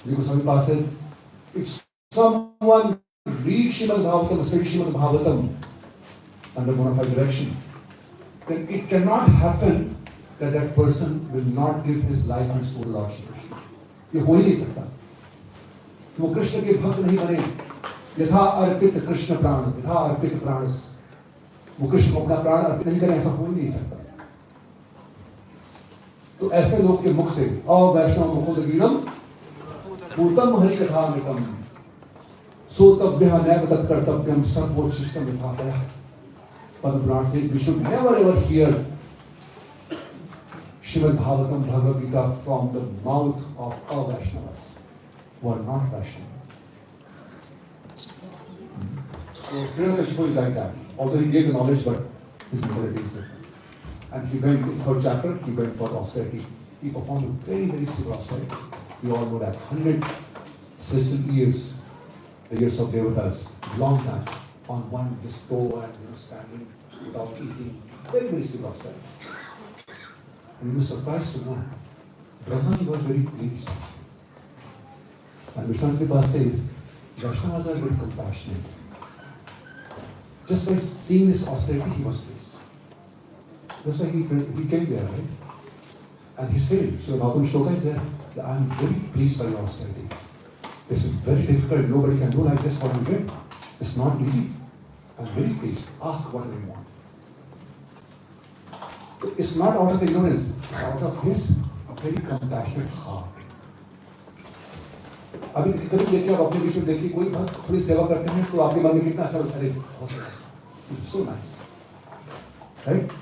Jiva Goswami Pal says, if someone reads Srimad Bhagavatam, studies Srimad Bhagavatam under bona fide direction, then it cannot happen that that person will not give his life and soul to Lord Shri Krishna. ये हो ही नहीं सकता। वो कृष्ण के भक्त नहीं बने। यथा अर्पित कृष्ण प्राण, यथा अर्पित प्राणस, वो कृष्ण को अपना प्राण अर्पित नहीं करें, ऐसा हो ही नहीं सकता। तो ऐसे लोग के मुख से अवैष्णव मुखोदगीरम पूतम हरि कथामृतम सोतव्यः नैव तत्कर्तव्यम सर्वोच्छिष्टम यथातयः। Padma says we should never ever hear Srimad Bhagavatam, Bhagavad Gita from the mouth of a Vaishnavas who are not Vaishnava. So Hiranyakashipu is like that. Although he gave the knowledge, but his morality is different. And he went in third chapter, he went for austerity. He performed a very, very severe austerity. We all know that. 100 cessant years, the years of Devatas, long time, on one just go and standing without eating. Very, very severe austerity. And he was surprised to know Brahmaji was very pleased. And Vishwanath says, Vaishnavas are very compassionate. Just by seeing this austerity, he was pleased. That's why he came there, right? And he said, so Bhagavatam Shloka is there, that I am very pleased by your austerity. This is very difficult. Nobody can do like this what you did. It's not easy. I'm very pleased. Ask whatever you want. It's not out of ignorance, it's out of his very compassionate heart. अभी कभी देखिए आप अपने बीच में देखिए कोई भक्त थोड़ी सेवा करते हैं तो आपके मन में कितना अच्छा लगता है, हो सकता है, it's so nice, right?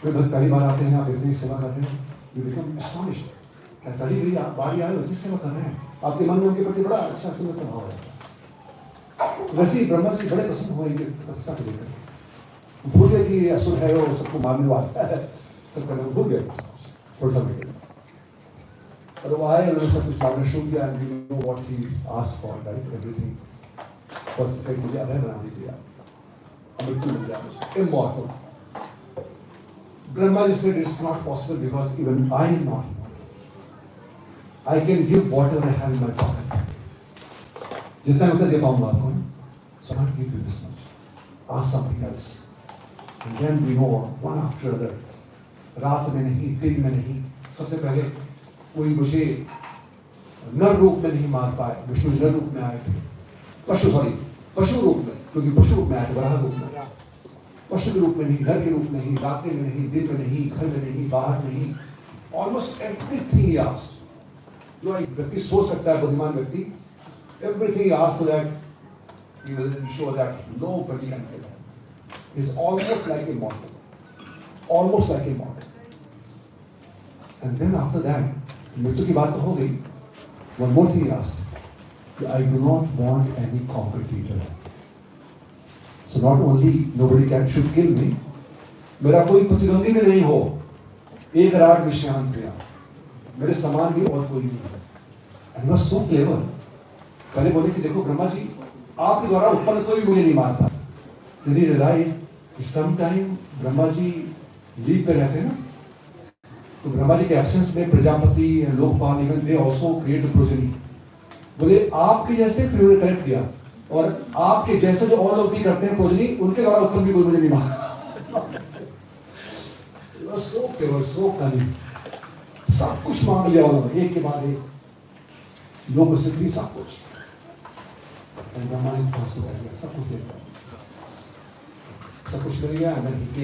कोई भक्त पहली बार आते हैं, आप इतनी सेवा कर रहे हैं, you become astonished. क्या कभी भी आप बारी आए इतनी सेवा कर रहे हैं, आपके मन में उनके प्रति बड़ा अच्छा सुंदर भाव है। वैसे ही ब्रह्मा जी बड़े प्रसन्न हुए इनके तपस्या को लेकर। भूल गए कि असुर है और सबको मारने वाला है, सब करने को भूल गए थोड़ा समय के लिए। पर वो आए, उन्होंने सब कुछ मांगना शुरू किया, and you know what he asked for, right? Everything. First said, मुझे अभय बना दीजिए आप, अमृत्यु मिल जाए मुझे, immortal. Brahma ji said it's not possible because even I am not immortal. I can give whatever I have in my pocket. जितना मैं उतना दे पाऊंगा आपको, so I can't give you this much. Ask something else. And then we know one after the other. रात में नहीं, दिन में नहीं, सबसे पहले कोई मुझे नर रूप में नहीं मार पाए, विष्णु नर रूप में आए थे, पशु रूप में, क्योंकि पशु रूप में आए थे, वराह रूप में, पशु के रूप में नहीं, नर के रूप में नहीं, रात्रि में नहीं, दिन में नहीं, घर में नहीं, बाहर नहीं, ऑलमोस्ट एवरीथिंग ही आस्क्ड, जो एक व्यक्ति सोच सकता है, बुद्धिमान व्यक्ति, everything he asked so that he will ensure that nobody can kill him. He's almost like immortal. Almost like immortal. And then after that, मृत्यु की बात तो हो गई, one more thing he asked, I do not want any competitor. So not only nobody should kill me, मेरा कोई प्रतिद्वंदी भी नहीं हो, एक राग विषयान प्रिया, मेरे समान भी और कोई नहीं है. And he was so clever. पहले बोले कि देखो ब्रह्मा जी, आपके द्वारा उत्पन्न कोई मुझे नहीं मारता. Then he realized कि sometime ब्रह्मा जी लीव पे रहते हैं ना, तो ब्रह्मा जी के एब्सेंस में Prajapati, Lokpal, even they also create the progeny. बोले आपके जैसे फिर उन्होंने करेक्ट किया, और आपके जैसे जो और लोग भी करते हैं प्रोजेनी, उनके द्वारा उत्पन्न भी कोई मुझे नहीं मारा. सो केवल सो कली, सब कुछ मांग लिया उन्होंने, एक के बाद एक, योग सिद्धि सब कुछ. And Brahma is also कर लिया, सब कुछ लेकर, सब कुछ ले लिया. And then he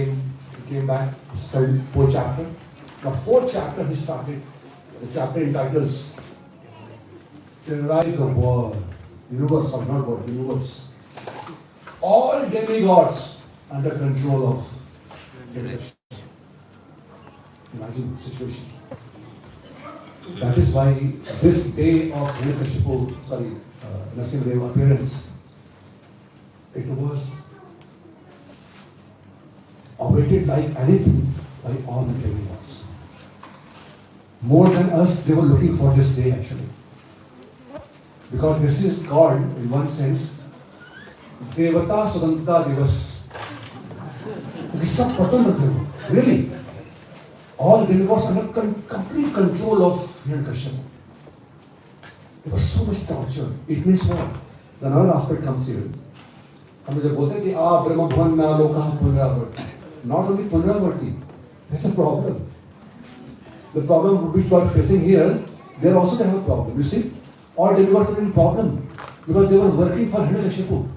came back, studied 4th chapter. The 4th chapter he started, the chapter entitles Terrorize the world, universe, or not world, universe. All demigods under control of Hiranyakashipu. Imagine the situation. That is why this day of Hiranyakashipu, Narasimha appearance, it was awaited like anything by all the demigods. More than us, they were looking for this day actually. Because this is called, in one sense, Devata Swatantrata Divas. क्योंकि सब प्रपन्न थे वो, really. All demigods under complete control of Hiranyakashipu. There was so much torture. It means what? Another aspect comes here. हम जब बोलते हैं कि आ ब्रह्म भवन में आलो कहाँ पुनरावर्ती. Not only पुनरावर्ती, there's a problem. The problem which we are facing here, they also have a problem. You see, all demigods were in problem because they were working for Hiranyakashipu.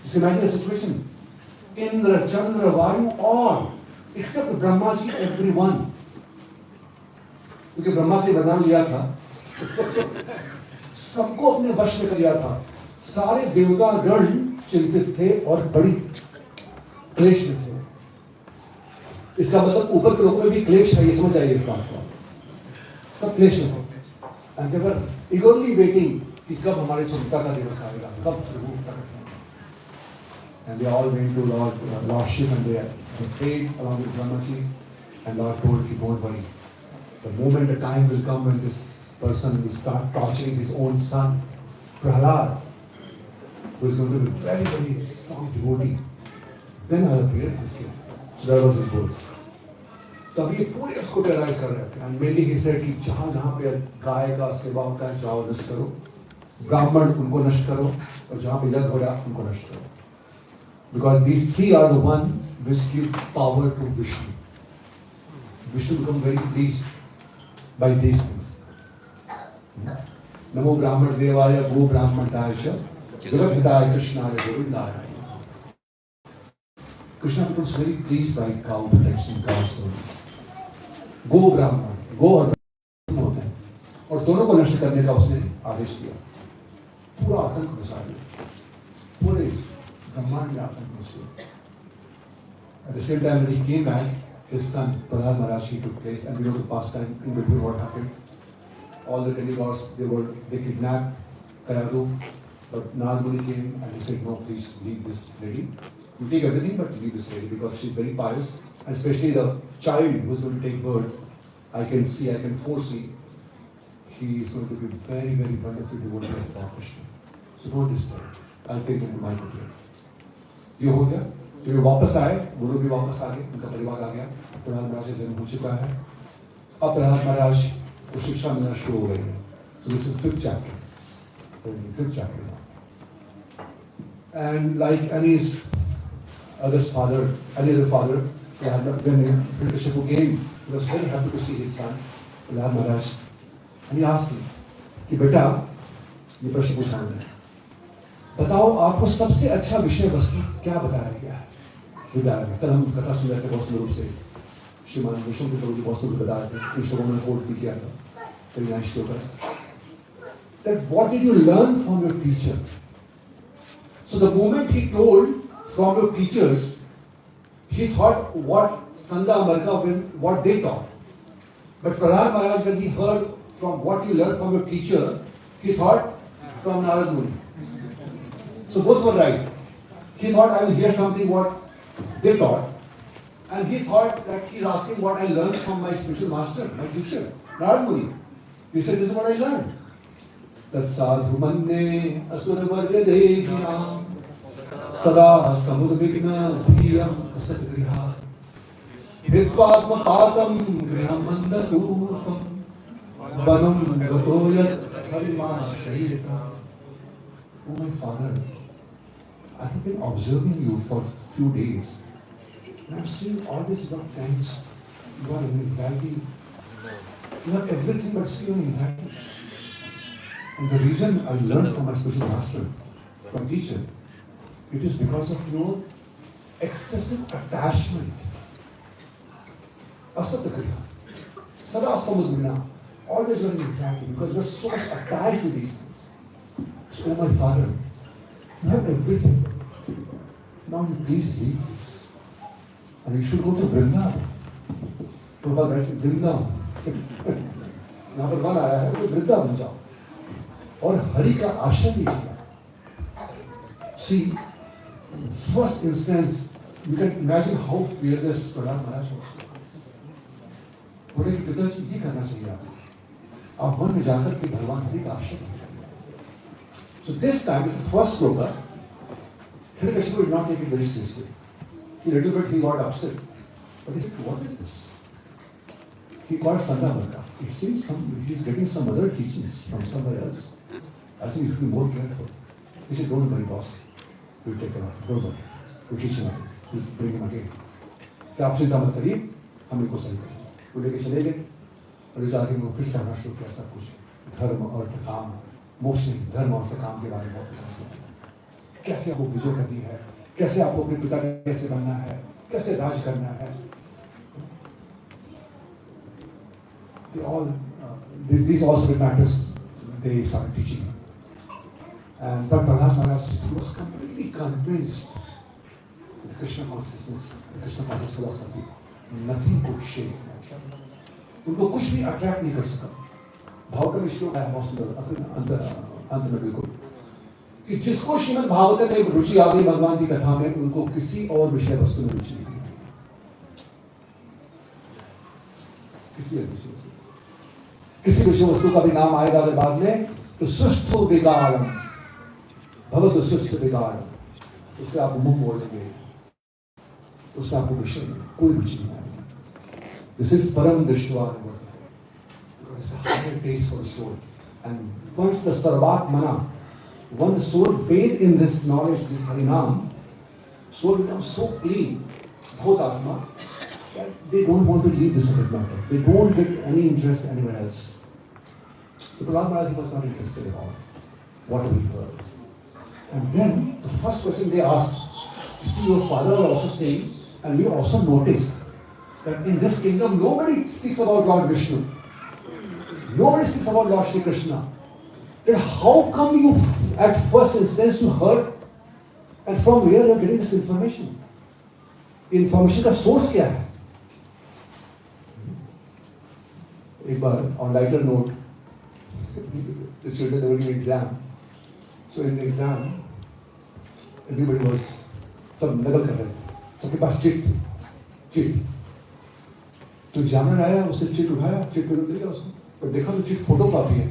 Just imagine the situation. Indra, Chandra, Vayu, all except Brahma ji, everyone. क्योंकि ब्रह्मा से वरदान लिया था, सबको अपने वश में कर लिया था. सारे देवता गण चिंतित थे और बड़ी क्लेश में थे. इसका मतलब ऊपर के लोगों में भी क्लेश है, ये समझ आइए इस बात को. सब क्लेश में थे. And they were eagerly waiting कि कब हमारे स्वतंत्रता का दिवस आएगा, कब प्रभु प्रकट होंगे. And they all went to Lord Shiva and they prayed along with Brahmaji, and Lord told, don't worry. The moment the time will come when this person will start torturing his own son, Prahlad, who is going to be very, very strong devotee, then I'll appear with him. So that was his words. तब ये पूरे उसको realize कर रहे थे. And mainly he said कि जहाँ जहाँ पे गाय का सेवा होता है, जाओ नष्ट करो. ब्राह्मण उनको नष्ट करो, और जहाँ पे यज्ञ हो रहा है उनको नष्ट करो. Because these three are the one which give power to Vishnu. Vishnu become very pleased by these things. Namo Brahman Devaya Go Brahman Daisha Jagat Hidaya Krishnaya Govindaya. Krishna becomes very pleased by cow protection, cow service. Go Brahman, go और ब्राह्मण होते हैं, और दोनों को नष्ट करने का उसने आदेश दिया. पूरा आतंक घुसा दिया, पूरे ब्रह्मांड में आतंक घुस गया. At the same time, when he came back, his son Prahlad Maharaj took place, and we know the past time in between what happened. All the demigods they kidnapped Kayadu, but Narad Muni came and he said, no, please leave this lady. You take everything, but leave this lady because she's very pious, and especially the child who's going to take birth. I can foresee, he is going to be very, very wonderful devotee of Lord Krishna. So don't disturb. I'll take him to my kutir. ये हो गया. जब वापस आए, गुरु भी वापस आ गए, उनका परिवार आ गया. प्रहलाद महाराज का जन्म हो चुका है. अब प्रहलाद महाराज को शिक्षा मिलना शुरू हो गई है. So this is fifth chapter. And like any other father, when Hiranyakashipu came, he was very happy to see his son, Prahlad Maharaj, and he asked him, कि बेटा, ये प्रश्न पूछा मैंने, बताओ आपको सबसे अच्छा विषय वस्तु क्या बताया गया है? कल हम कथा सुन रहे थे बहुत सुंदर रूप से. श्रीमान विष्णु के प्रभु जी बहुत सुंदर बता रहे थे. इन श्लोकों में कोट भी किया था. Very nice shlokas. That what did you learn from your teacher? So the moment he told from your teachers, he thought what Sangha Marga, what they taught. But Prahlad Maharaj, when he heard from what you learned from your teacher, he thought from Narad Muni. So both were right. He thought I will hear something what they taught. And he thought that he's asking what I learned from my spiritual master, my teacher, Narad Muni. He said, this is what I learned. That sadhu manne asura varga dehinam sada samudvigna dhiyam satgriha vidvatma patam griham mandatupam banam gatoyat harimana shahita. Oh my father, I have been observing you for a few days. And I'm seeing all this not tense. You are in anxiety. You have everything but still in anxiety. And the reason I learned from my spiritual master, from teacher, it is because of your excessive attachment. Asatakriya. Sada samudvina. Always learning exactly because you are so much attached to these things. So, oh my father, you have everything. Now you please leave this. And you should go to Vrindavan. Prabhupada writes Vrindavan. यहाँ पर one आया है तो वृंदावन जाओ और हरि का आश्रय लीजिए. See, first instance, You can imagine how fearless Prahlad Maharaj was. बोले कि पिताजी ये करना चाहिए आपको, आप मन में जाकर के भगवान हरि का आश्रय करें. So this time, this is the first sloka. Hiranyakashipu did not take it very seriously. He little bit he got upset. But he said, what is this? He called Sandhamarka. It seems he's getting some other teachings from somewhere else. I think you should be more careful. He said, don't worry, boss. We'll take care of it. Don't worry. We'll teach him again. We'll bring him again. कि आप चिंता मत करिए, हम इनको सही करेंगे. वो लेके चले गए और जाके वो फिर से कहना शुरू किया सब कुछ. धर्म, अर्थ, काम, मोक्ष नहीं, धर्म, अर्थ, काम के बारे में बहुत कुछ. कैसे आपको विजय करनी है, कैसे आपको अपने पिता कैसे बनना है, कैसे राज करना है. These all sort of matters they started teaching him. And but Prahlad Maharaj was completely convinced with Krishna consciousness, Krishna conscious philosophy. Nothing could shake him. उनको कुछ भी अट्रैक्ट नहीं कर सका. भाव का विश्व है बहुत सुंदर अंत में बिल्कुल कि जिसको श्रीमद् भागवत में रुचि आ गई भगवान की कथा में, उनको किसी और विषय वस्तु में रुचि नहीं. किसी विषय वस्तु का भी नाम आएगा अगर बाद में तो सुष्ठु विगारम भगवत सुष्ठु विगारम, उससे आप मुंह मोड़ लेंगे, उससे आपको विषय में कोई रुचि नहीं आएगी. दिस इज परम दृष्टवा. It's a higher taste for the soul. And once the sarvat mana, one soul bathed in this knowledge, this harinam, soul becomes so clean, bhotatma, that they don't want to leave this subject matter. They don't get any interest anywhere else. So Prahlad Maharaj was not interested at all. What we heard. And then the first question they asked, you see, your father was also saying, and we also noticed that in this kingdom nobody speaks about Lord Vishnu. Nobody speaks about Lord Shri Krishna. Then how come you at first instance you heard, and from where you are getting this information? Information का source क्या है? एक बार on lighter note, the children were giving exam. So in the exam, everybody was सब नकल कर रहे थे. सबके पास चिट. तो एग्जामिनर आया, उसने चिट उठाया, चिट पे दिया उसने. और देखा तो चिट फोटो कॉपी है.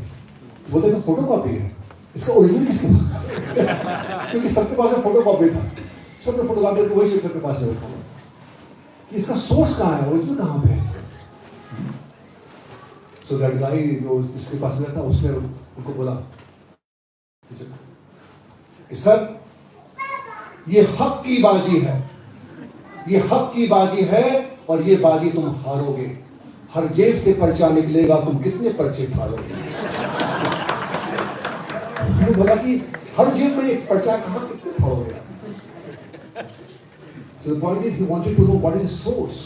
वो देखा फोटो कॉपी है, इसका ओरिजिनल किसके पास? क्योंकि सबके पास फोटो कॉपी था. सबने फोटो कॉपी वही चिट सबके पास रखा हुआ. इसका सोर्स कहाँ है, ओरिजिनल कहाँ पे है इसका? सो दैट गाय जो इसके पास रहता उसने उनको बोला कि सर ये हक की बाजी है, ये हक की बाजी है और ये बाजी तुम हारोगे. हर जेब से पर्चा निकलेगा, तुम कितने पर्चे फाड़ोगे? मैंने बोला कि हर जेब में एक पर्चा कहाँ कितने फाड़ोगे? So the point is he wanted to know what is the source.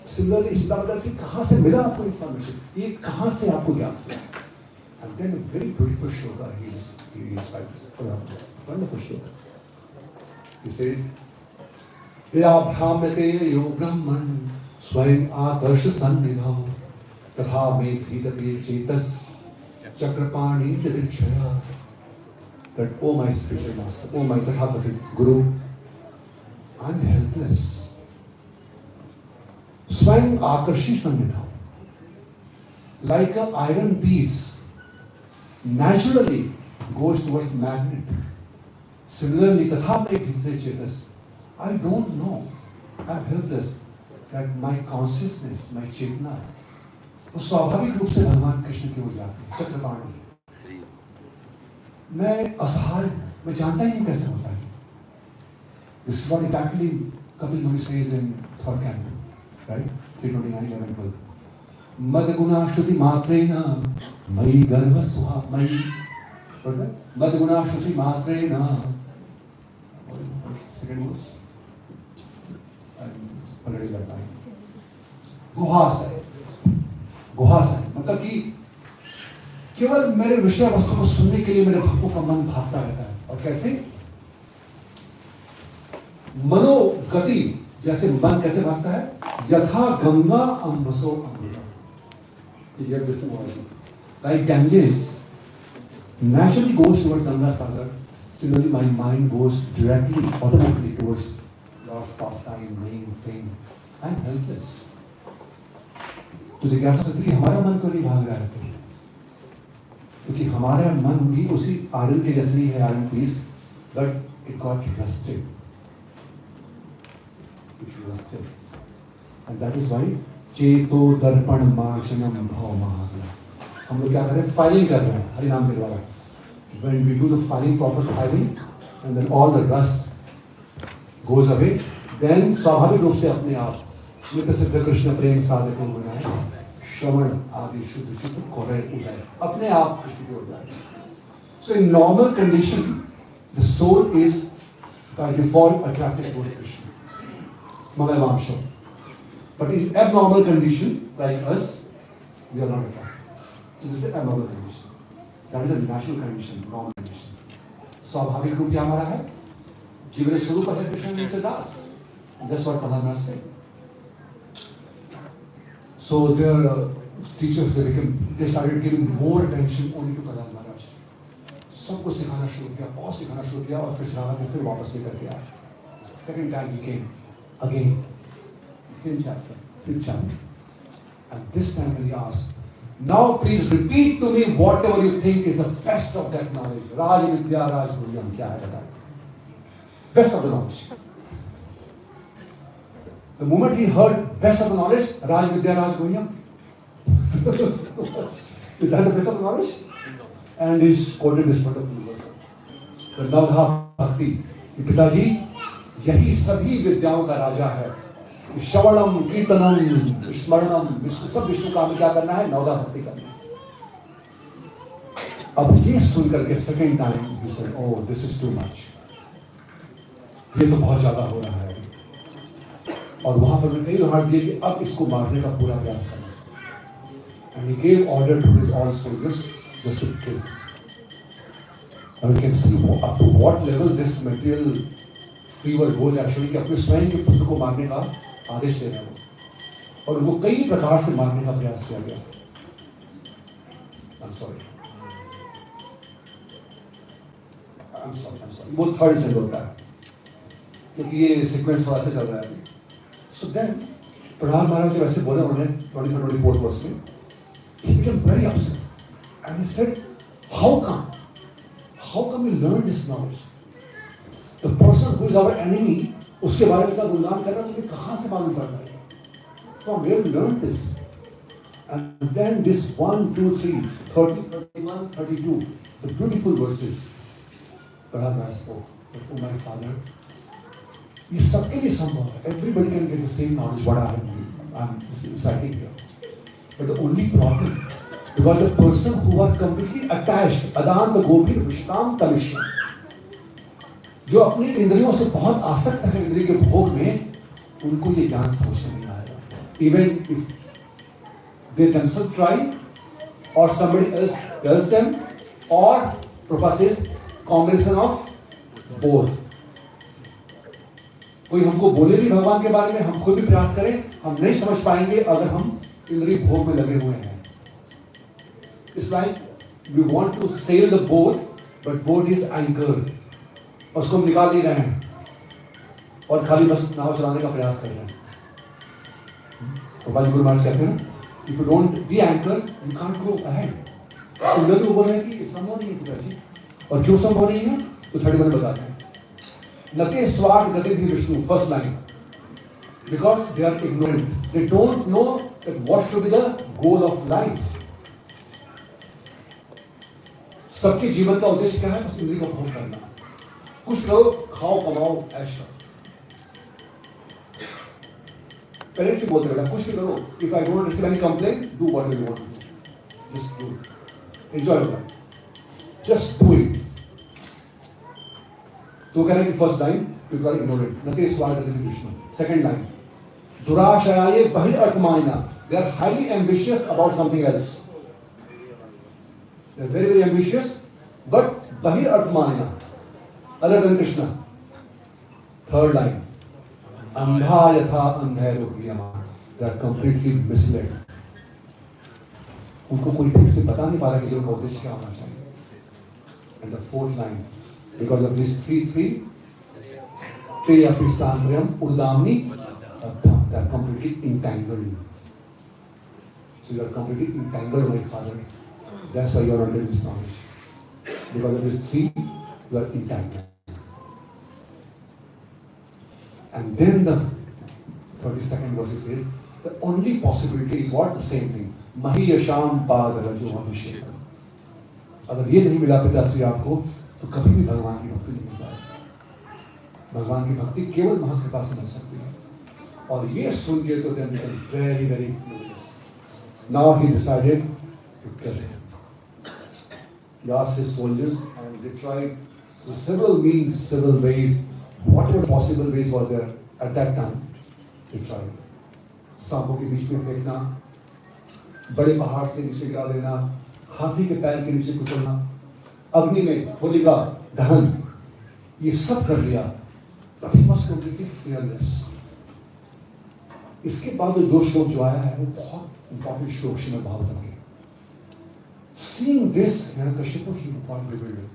Similarly, Sita बता थी कहाँ से मिला आपको इंफॉर्मेशन, ये कहाँ से आपको ज्ञान हुआ? And then a very beautiful shloka he recites. Wonderful shloka. He says, "Ya bhramate yo brahman स्वयं आकर्ष सन्निधौ तथा मे भीदते Chetas Chakrapani दीक्षया." That, oh my spiritual master, oh my Tathagata Guru, I'm helpless. स्वयं Akarshi सन्निधौ, like an iron piece naturally goes towards magnet. Similarly, तथा मे भीदते Chetas, I don't know, I'm helpless. That my consciousness, my चेतना, वो स्वाभाविक रूप से भगवान कृष्ण की ओर जाती है, चक्रपाणी. मैं असहाय, मैं जानता ही नहीं कैसे होता है. This is what exactly Kapil Muni says in third canto, right? 329:11-12. मद गुणा श्रुति मात्रेण मयि गर्भ सुहा मयि. What's that? मद गुणा श्रुति मात्रेण. Second verse. ऑलरेडी करता है. गुहाशय मतलब कि केवल मेरे विषय वस्तु को सुनने के लिए मेरे भक्तों का मन भागता रहता है. और कैसे? मनोगति, जैसे मन कैसे भागता है? यथा Ganga अम्बसो Amrita. Like Ganges naturally goes towards Ganga Sagar, similarly my mind goes directly, automatically towards God's pastime, name, fame. I'm helpless. तो जिज्ञासा करती है हमारा मन क्यों नहीं भाग रहा है? क्योंकि हमारा मन भी उसी आयरन के जैसे ही है, iron piece, but it got rusted. It rusted. And that is why चेतो दर्पण मार्जनम भव महागला. हम लोग क्या कर रहे हैं? फाइलिंग कर रहे हैं हरि नाम के द्वारा. When we do the filing, proper filing, and then all the rust goes away, then स्वाभाविक रूप से अपने आप नित्य सिद्ध कृष्ण प्रेम साधक को बनाए श्रवण आदि शुद्ध शुद्ध कोरे उदय अपने आप शुद्ध हो जाए. So in normal condition, the soul is by default attracted towards Krishna. Mangalamsha. But in abnormal condition, like us, we are not attracted. So this is abnormal condition. That is a natural condition, normal condition. स्वाभाविक रूप क्या हमारा है? जीवन स्वरूप है कृष्ण नित्य दास. That's what Prahlad said. So their teachers, they started giving more attention only to Prahlad Maharaj. सबको सिखाना शुरू किया, बहुत सिखाना शुरू किया, और फिर श्रावण में फिर वापस लेकर के आए. Second time he came again, same chapter, fifth chapter, and this time when he asked, now please repeat to me whatever you think is the best of that knowledge. Raj Vidya Raj Guryam, क्या है बताइए? Best of the knowledge. The moment he heard best of the knowledge, Raj Vidya Raj Guryam, that's the best of the knowledge. And he quoted this wonderful verse. The Navdha Bhakti. पिताजी यही सभी विद्याओं का राजा है. श्रवणम कीर्तनम स्मरणम सब विष्णु का हमें क्या करना है? नवदा भक्ति करना है. अब ये सुन करके second time he said, oh this is too much. ये तो बहुत ज्यादा हो रहा है. और वहां पर कई उदाहरण दिए कि अब इसको मारने का पूरा प्रयास करना. And he gave order to his all soldiers just to kill. And we can see up to what level this material fever goes actually, कि अपने स्वयं के पुत्र को मारने का आदेश दे रहे हैं. और वो कई प्रकार से मारने का प्रयास किया गया. I'm sorry. वो थर्ड से होता है क्योंकि ये सीक्वेंस थोड़ा सा चल रहा है. So then प्रहलाद महाराज जब ऐसे बोले उन्होंने 23-24 वर्ष में, he became very upset and he said, how come we learn this knowledge? The person who is our enemy, उसके बारे में का गुणगान करना मुझे कहाँ से मालूम पड़ रहा है? From where we learned this? And then this 1, 2, 3, 30, 31, 32, the beautiful verses. Prahlad Maharaj spoke, oh my father, ये सबके लिए संभव है. Everybody can get the same knowledge what I'm reciting here. But the only problem, because the person who are completely attached, Adanta Gopir Vishtam Talishya, जो अपनी इंद्रियों से बहुत आसक्त है इंद्रिय के भोग में, उनको ये ज्ञान समझ नहीं आएगा. Even if they themselves try, or somebody else tells them, or proposes combination of both. कोई हमको बोले भी भगवान के बारे में, हम खुद भी प्रयास करें, हम नहीं समझ पाएंगे अगर हम इंद्रिय भोग में लगे हुए हैं. It's like we want to sail the boat, but boat is anchored. और उसको हम निकाल नहीं रहे हैं और खाली बस नाव चलाने का प्रयास कर रहे हैं. तो बाजी गुरु महाराज कहते हैं, if you don't be anchor, you can't go ahead. तो लोग बोल रहे हैं कि संभव नहीं है पिताजी. और क्यों संभव नहीं है? तो 31 बताते हैं. नते स्वार्थ गति भी Vishnu, first line. Because they are ignorant. They don't know that what should be the goal of life. सबके जीवन का उद्देश्य क्या है? बस इंद्रिय को भोग करना. कुछ करो, खाओ, कमाओ, ऐश करो. पेरेंट्स भी बोलते बेटा कुछ भी करो. If I don't receive any complaint, do whatever you want to do. Just do it. Enjoy your life. Just do it. तो कह रहे हैं first line, people are ignorant. नते स्वार्थ गति भी विष्णु. सेकंड लाइन, दुराशयाये बहिरर्थमायिना. They are highly ambitious about something else. They are very, very ambitious, but बहिरर्थमायिना, other than Krishna. Third line, अंधा यथा अंधेरो क्रियमाण. They are completely misled. उनको कोई ठीक से बता नहीं पा रहा कि जो उनका उद्देश्य क्या होना चाहिए. And the fourth line, because of these three, te apistambriam udamni addham. They are completely entangled. So you are completely entangled, my father. That's why you are under this knowledge. Because of these three, you are entangled. And then the 32nd verse says, the only possibility is what? The same thing. Mahi yasham pad rajo abhishekam. अगर ये नहीं मिला पिताश्री आपको तो कभी भी भगवान की भक्ति नहीं मिल पाएगी। भगवान की भक्ति केवल महाकृपा से मिल सकती है। और ये सुन के तो then became very very furious. Now he decided to kill him. He asked his soldiers and they tried with several means, several ways, whatever possible ways were there at that time. They tried. सांपों के बीच में फेंकना, बड़े पहाड़ से नीचे गिरा देना, हाथी के पैर के नीचे कुचलना, अग्नि में होलिका दहन, ये सब कर लिया। But he was completely fearless. इसके बाद जो श्लोक जो आया है वो बहुत इंपॉर्टेंट श्लोक श्रीमद् भागवतम के। Seeing this, Hiranyakashipu, he got bewildered.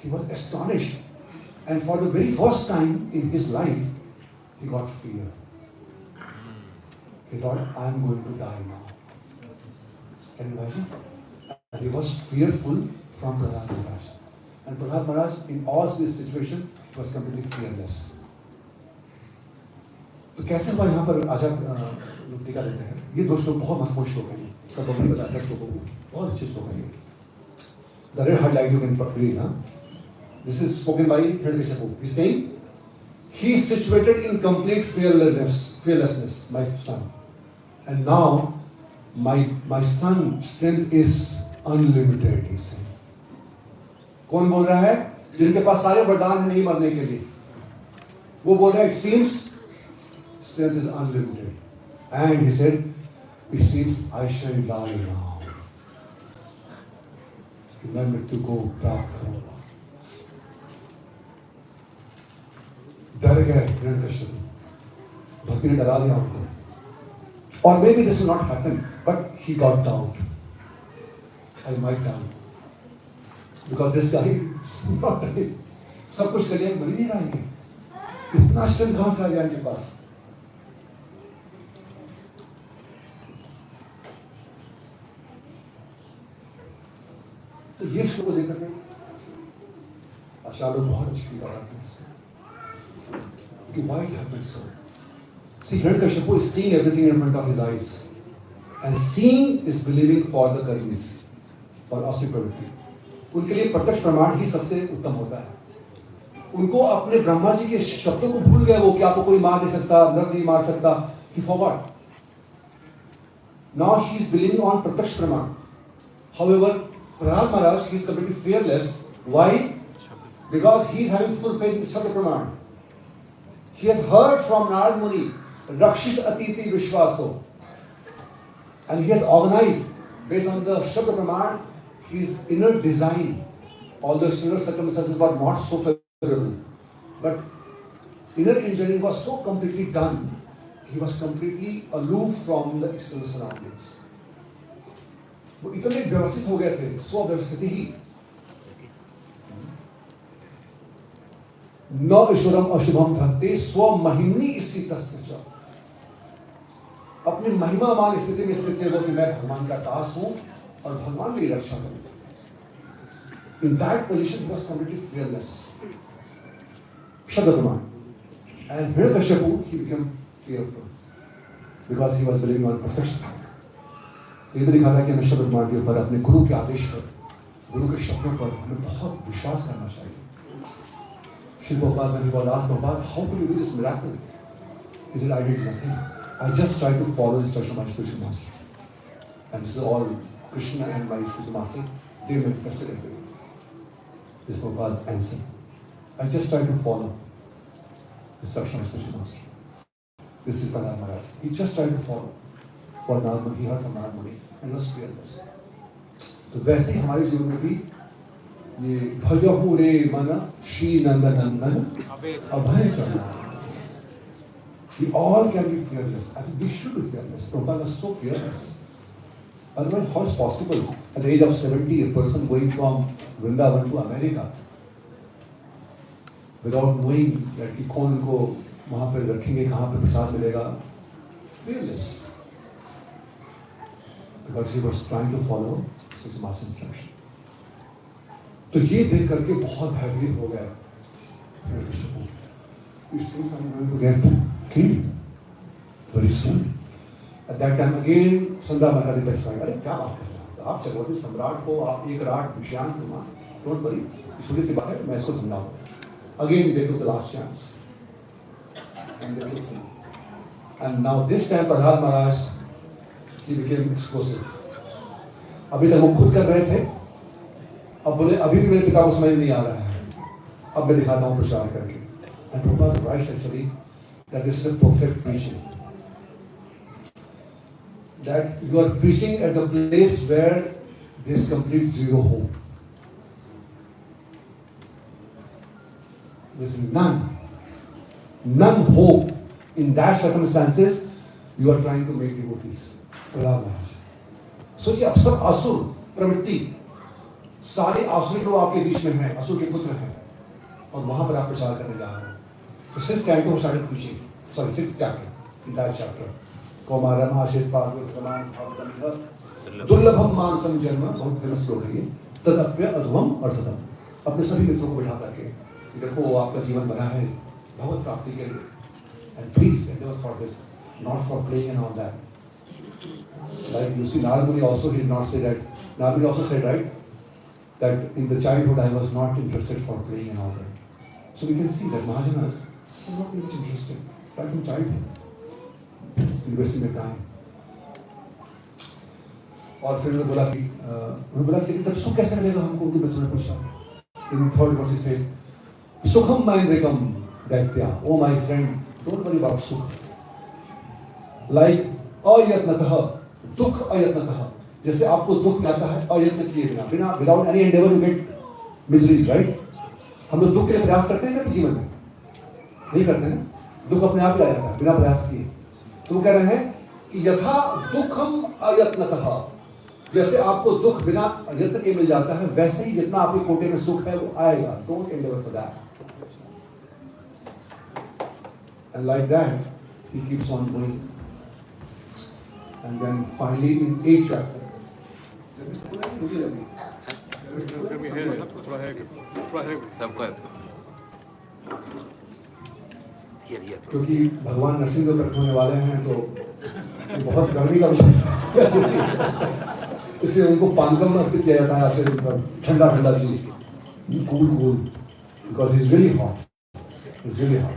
He was astonished, and for the very first time in his life, he got fear. He thought, I am going to die now. Can you imagine? And he was fearful from Prahlad Maharaj. And Prahlad Maharaj, in all this situation, was completely fearless. तो कैसे हुआ यहाँ पर आजा लोग टीका देते हैं? ये दो श्लोक बहुत महत्वपूर्ण श्लोक हैं। सब अपने बताते श्लोकों को बहुत अच्छे श्लोक हैं। The red highlight you can read, huh? This is spoken by Hiranyakashipu. He's saying, he is situated in complete fearlessness, my son. And now, my son's strength is unlimited, he said. कौन बोल रहा है? जिनके पास सारे वरदान हैं नहीं मरने के लिए, वो बोल रहा है, it seems strength is unlimited. And he said, it seems I shall die now. कि मैं मृत्यु को प्राप्त करूंगा। डर गए हिरण्यकश्यप, भक्ति ने डरा दिया उनको। Or maybe this will not happen, but he got doubt. I might die. Because this guy is not dying. सब कुछ कर लिया, मर ही नहीं रहा है। इतना स्ट्रेंथ कहां से आ गया इनके पास? तो ये श्लोक को देखकर आचार्य लोग बहुत अच्छी बात आते हैं कि why it happened so? See, Hiranyakashipu is seeing everything in front of his eyes, and seeing is believing for the karmis, for asuri pravritti. उनके लिए प्रत्यक्ष प्रमाण ही सबसे उत्तम होता है। उनको अपने ब्रह्मा जी के शब्दों को भूल गए वो कि आपको कोई मार नहीं सकता, नर नहीं मार सकता। He forgot. Now he is believing on प्रत्यक्ष प्रमाण. However, Prahlad Maharaj, he is completely fearless. Why? Because he is having full faith in Shabda Praman. He has heard from Narad Muni, Rakshis Atiti Vishwaso. And he has organized, based on the Shabda Praman, his inner design. Although external circumstances were not so favorable. But inner engineering was so completely done, he was completely aloof from the external surroundings. वो इतने व्यवस्थित हो गए थे, स्वव्यवस्थित ही। न ईश्वरम अशुभम धत्ते स्वमहिम्नि स्थितस्य च। अपनी महिमामान स्थिति में स्थित थे वो कि मैं भगवान का दास हूं और भगवान मेरी रक्षा करेंगे। In that position he was completely fearless. Shadakuman. And Hiranyakashipu, he became fearful because he was believing on perfection. ये भी लिखा था कि हमें शब्द प्रमाण के ऊपर अपने गुरु के आदेश पर, गुरु के शब्दों पर हमें बहुत विश्वास करना चाहिए। श्री गोपाल ने बोला, Gopal, how could you do this miracle? He said, I did nothing. I just tried to follow the instruction of my spiritual master. And this is all Krishna and my spiritual master, they manifested everything. This Gopal answered, I just tried to follow the instruction of my spiritual master. This is Prahlad Maharaj. He just tried to follow what Narad Muni, he heard from Narad Muni, and was fearless. तो वैसे ही हमारे जीवन में भी ये भजहु रे मन श्री नंदनंदन अभय चरण. We all can be fearless. I think we should be fearless. Prabhupada was so fearless. Otherwise, how is possible at the age of 70 a person going from Vrindavan to America? Without knowing कि कौन उनको वहाँ पर रखेंगे, कहाँ पर प्रसाद मिलेगा, fearless, because he was trying to follow his master instruction. तो ये देख करके बहुत भयभीत हो गए very soon. At that time again, Sandra Maharaji was saying, अरे क्या बात कर रहे हो? आप चक्रवर्ती सम्राट हो, आप एक राट विषयान कुमार, don't worry, छोटी सी बात है, मैं इसको समझाऊंगा. Again, they took the last chance. And now this time Prahlad Maharaj, he became exclusive. अभी तक वो खुद कर रहे थे, अब बोले अभी भी मेरे पिता को समझ नहीं आ रहा है, अब मैं दिखाता हूँ प्रचार करके. And Prabhupada writes actually that this is a perfect preaching. That you are preaching at the place where there is complete zero hope. There is none hope. In that circumstances, you are trying to make devotees. Prahlad महाराज, सोचिए अब सब असुर प्रवृत्ति, सारे आसुरी लोग आपके बीच में हैं, असुर के पुत्र हैं, और वहां पर आप प्रचार करने जा रहे हैं. तो 6th canto started preaching. Sorry, 6th chapter, entire chapter. कौमारम आशित पार्वत समान भावतम दुर्लभम मानसम जन्म, बहुत फेमस श्लोक है ये. तदप्य अधुवम अर्थतम. अपने सभी मित्रों को बैठा करके, देखो आपका जीवन बना है भगवत प्राप्ति के लिए. And please endeavor for this, not for playing and all that. Like you see, Narad Muni also, he did not say that. Narad Muni also said, right, that in the childhood I was not interested for playing and all that. So we can see that Mahajanas are not very much interested, right from childhood, investing their time. और फिर उन्होंने बोला कि तब सुख कैसे मिलेगा हमको, कि मैं तुम्हें पूछा. In third verse he said, सुखम मैंद्रिकम दैत्या, oh my friend, don't worry about sukh. Like अयत्नतः, दुख अयत्नतः, जैसे आपको दुख आता है अयत्न किए बिना, without any endeavor to get miseries, right? हम लोग दुख के लिए प्रयास करते हैं कभी जीवन में? नहीं करते हैं. दुख अपने आप ही आ जाता है बिना प्रयास किए. तो वो कह रहे हैं कि यथा दुखम अयत्नतः, जैसे आपको दुख बिना यत्न के मिल जाता है, वैसे ही जितना आपके कोटे में सुख है वो आएगा. Don't endeavor for that. And like that, he keeps on going. And then finally in 8th chapter, क्योंकि भगवान नरसिंह को प्रकट होने वाले हैं, तो बहुत गर्मी का विषय इसलिए उनको पानकम अर्पित किया जाता है आश्रम पर, ठंडा ठंडा चीज, cool, because he's really hot. He's really hot.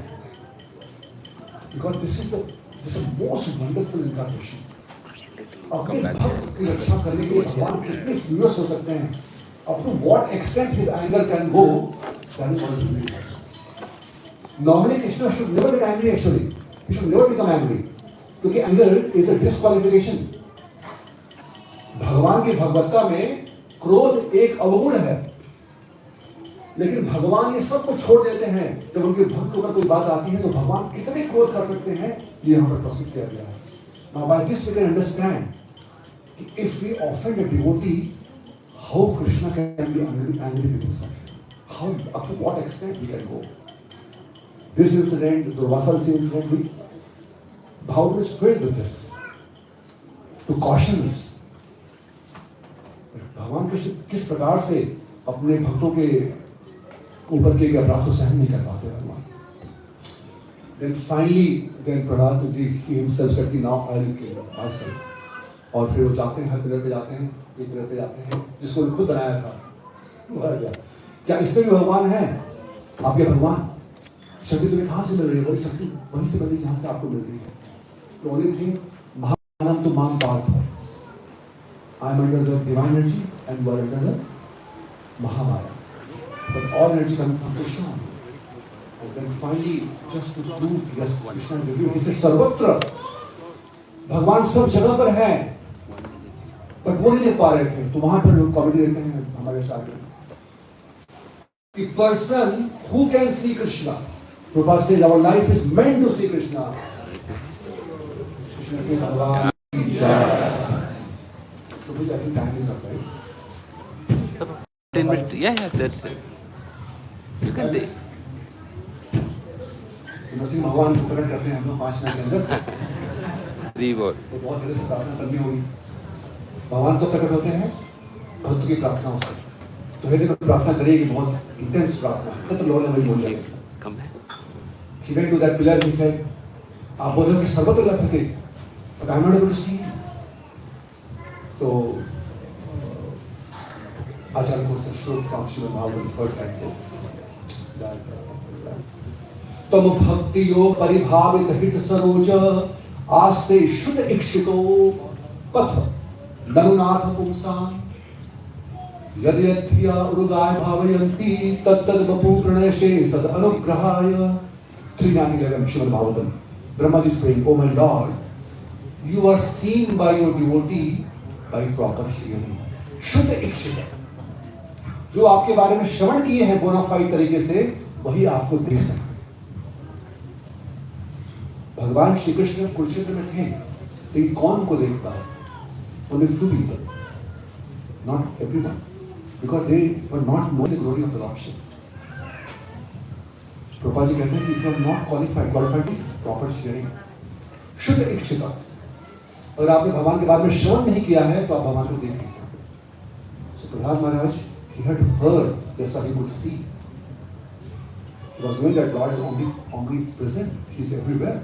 Because this is the most wonderful incarnation. अपने भक्त की रक्षा करने के लिए भगवान कितने furious हो सकते हैं. Up to what extent his anger can go, that is what is really hard. Normally Krishna should never get angry actually. He should never become angry. क्योंकि anger is a disqualification. भगवान की भगवत्ता में क्रोध एक अवगुण है. लेकिन भगवान ये सब कुछ छोड़ देते हैं. जब उनके भक्त पर कोई बात आती है तो भगवान कितने क्रोध कर सकते हैं, ये यहाँ पर प्रस्तुत किया गया है. Now by this we can understand if we offend a devotee, how Krishna can be angry with us. How, up to what extent we can go. This incident, the Durvasa incident, Bhagavatam is filled with this, to caution us. भगवान किस प्रकार से अपने भक्तों के ऊपर के अपराध को सहन नहीं कर पाते भगवान. Then finally, then Prahlad he himself said, now I will kill myself. और फिर वो जाते हैं, हर पिलर पे जाते हैं, एक पिलर पे जाते हैं, जिसको उन्होंने खुद बनाया था. क्या इसमें भी भगवान है? आपके भगवान शक्ति तुम्हें कहाँ से मिल रही है? वही शक्ति वहीं से मिल रही जहाँ से आपको मिल रही है. The only thing, महानम तो मान Partha. I am under the divine energy and you are under the Mahamaya. But all energy comes from Krishna. And then finally, just to prove, yes, Krishna is everywhere. He says, सर्वत्र भगवान सब जगह पर है, but वो नहीं देख पा रहे थे. तो वहां पर लोग कॉमेडी रहते हैं हमारे साथ में. The person who can see Krishna, Prabhupada says our life is meant to see Krishna. Krishna के भगवान की जय. So I think time is up, right? 10 minutes. Yeah, that's it. You can take. Narasimha भगवान को प्रकट करते हैं हम लोग 5 मिनट के अंदर, जी बोल। तो बहुत देर से प्रार्थना करनी होगी। भगवान तो प्रकट होते हैं भक्त की प्रार्थनाओं से। तो हृदय में प्रार्थना करेगी, बहुत इंटेंस प्रार्थना। तो लोग ने बोल दिया कम है। He went to that pillar, he said, आप बोल रहे हो कि सर्वत्र व्यापक है, but I'm not able to see. So, Acharya Goswami showed from Srimad Bhagavatam third canto that तम भक्तियो परिभावित हित सरोज आस्ते शुद्ध इक्षितो पथ ननुनाथ पुंसाम यदि यद्धिया उरुगाय भावयन्ति तत्तद वपु प्रणयशे सद अनुग्रहाय 3:11 Srimad Bhagavatam. Brahmaji is praying, oh my Lord, you are seen by your devotee by proper hearing. शुद्ध इच्छित, जो आपके बारे में श्रवण किए हैं बोनाफाइड तरीके से, वही आपको देख सकते। भगवान श्री कृष्ण कुरुक्षेत्र में थे, लेकिन कौन को देख पाए? Only few people, not everyone, because they were not knowing the glory of the Lordship. Prabhupada ji कहते हैं कि if you are not qualified is proper hearing, शुद्ध इच्छित। अगर आपने भगवान के बारे में श्रवण नहीं किया है, तो आप भगवान को देख नहीं सकते। So Prahlad Maharaj, he had heard, that's why he could see. He was knowing that God is omnipresent, he is everywhere.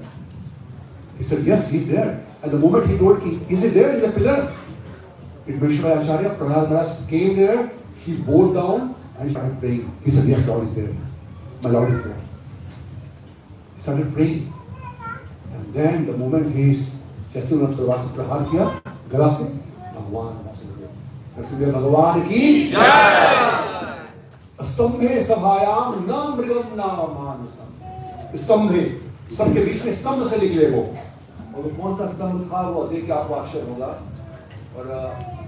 He said, yes, he is there. And the moment he told, is it there in the pillar? It mentioned by Acharya, Prahlad Maharaj came there, he bowed down and he started praying. He said, yes, Lord is there. My Lord is there. He started praying. And then the moment he is, जैसे उन्होंने तलवार से प्रहार किया, गला से, भगवान नरसिंह भगवान की स्तंभे सभायाम न मृगम न मानुषम। स्तंभे, सबके बीच में स्तंभ से निकले वो, और वो कौन सा स्तंभ था वो देख के आपको आश्चर्य होगा, और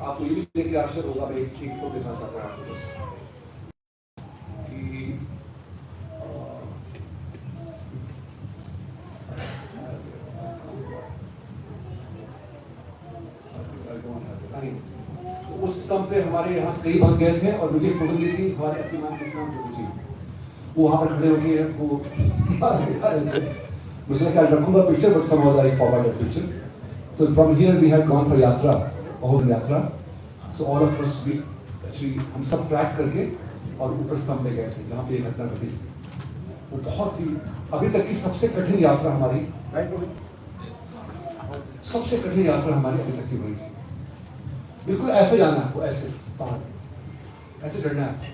आपको ये भी देख के आश्चर्य होगा। मैं एक तो देखना चाहता हूँ आपको बस कि उस स्तंभ पे हमारे यहाँ से कई भक्त गए थे, और मुझे फोटो ली थी हमारे असीमान कृष्ण जी, वो वहाँ पर खड़े होके वो मुझे लगा रखूंगा picture, but somehow I forgot the picture. So from here we had gone for यात्रा, बहुत यात्रा. So all of us we actually हम सब ट्रैक करके और ऊपर स्तंभ पे गए थे जहाँ पे ये घटना घटी। वो बहुत ही अभी तक की सबसे कठिन यात्रा हमारी, सबसे कठिन यात्रा हमारी अभी तक की हुई थी। बिल्कुल ऐसे जाना है आपको, ऐसे पहाड़ ऐसे चढ़ना है,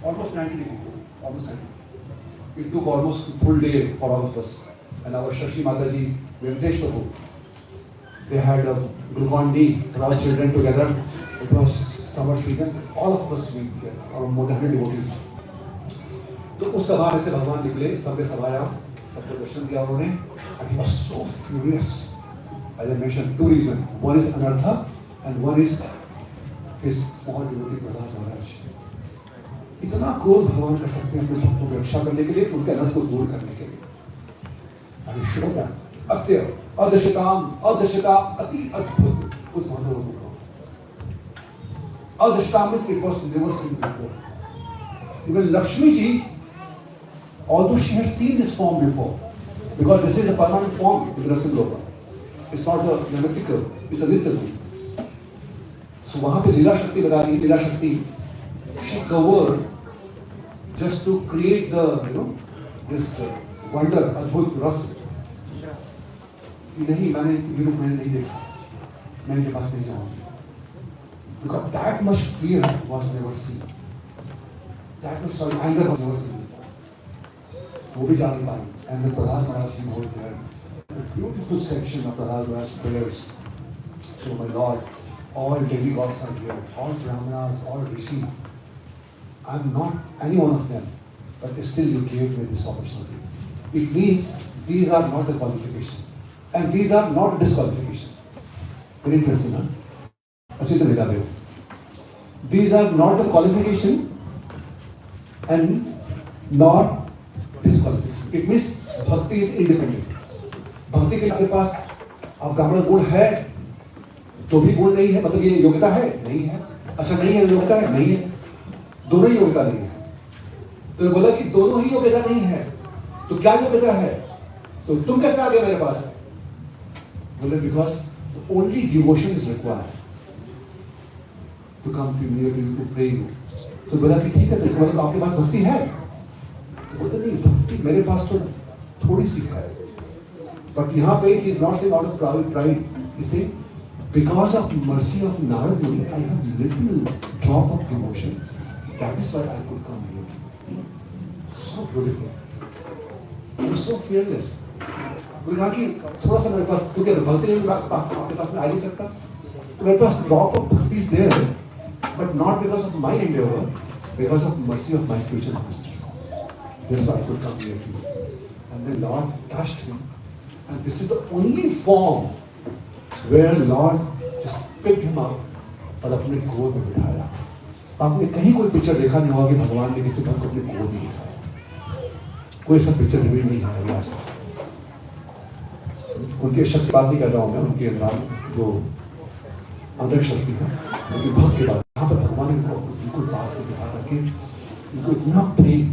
almost 90 degree, almost 90. It took almost full day for all of us. And our Shashi Mataji, Venkatesh Prabhu, they had a Glucon-D for all children together. It was summer season. All of us, we our more than 100 devotees. तो उस सभा में से भगवान निकले, सबके सभायाम, सबको दर्शन दिया उन्होंने, and he was so furious. As I mentioned, two reasons. One is Anartha, and one is his small devotee Prahlad Maharaj. इतना क्रोध भगवान कर सकते हैं अपने भक्तों की रक्षा करने के लिए, उनके अनर्थ को दूर करने के लिए। And he showed that अत्य अदृश्यता अति अद्भुत उद्भव अदृश्यता means it was never seen before. Even Lakshmi ji, although she has seen this form before, because this is a permanent form in the Rasaloka. It's not a mythical, it's a little thing. So वहाँ पे लीला शक्ति लगा दी, लीला शक्ति she covered just to create the this wonder, अद्भुत रस। नहीं, मैंने Europe में नहीं देखा, मैं इनके पास नहीं जाऊँगा, because that much fear was never seen, that much anger was never seen before. वो भी जा नहीं पाई। And the Prahlad Maharaj, he was there, a beautiful section of Prahlad Maharaj's prayers. So my Lord, all demigods are here, all brahmanas, all rishi. I'm not any one of them, but still you gave me this opportunity. It means these are not the qualification, and these are not disqualification. Very interesting, huh? Achita Vedavyo. These are not the qualification and not disqualification. It means bhakti is independent. भक्ति के आपके पास आप ब्राह्मण गुण है तो भी गुण नहीं है, मतलब ये योग्यता है नहीं है, अच्छा नहीं है योग्यता है नहीं है, दोनों ही योग्यता नहीं है। तो बोला कि दोनों ही योग्यता नहीं है, तो क्या योग्यता है? तो तुम कैसे आ गए मेरे पास? बोले because only devotion is required to come to near to you, to pray you. तो बोला कि ठीक है, तो इसका मतलब आपके पास भक्ति है? तो बोलते नहीं, भक्ति मेरे पास तो थोड़ी सी है। बट यहाँ पे he is not saying out of pride, is saying because of mercy of Narad Muni, I have little drop of devotion. That is why I could come here. So beautiful. It was so fearless. मैंने कहा कि थोड़ा सा मेरे पास, क्योंकि भक्ति नहीं आपके पास में आ नहीं सकता, तो मेरे पास drop of bhakti is there, but not because of my endeavor, because of mercy of my spiritual master. That's why I could come here to you. And the Lord touched him, and this is the only form where Lord just picked him up और अपने गोद में बिठाया। आपने कहीं कोई picture देखा नहीं होगा कि भगवान ने किसी भक्त को अपने गोद में बिठाया। कोई ऐसा पिक्चर भी नहीं आया आज तक। उनके शक्ति बात नहीं कर रहा हूँ मैं, उनके अंदर जो अंदर शक्ति है, उनके भक्त की बात। यहाँ पर भगवान ने उनको बिल्कुल पास में बिठा करके उनको इतना प्रेम,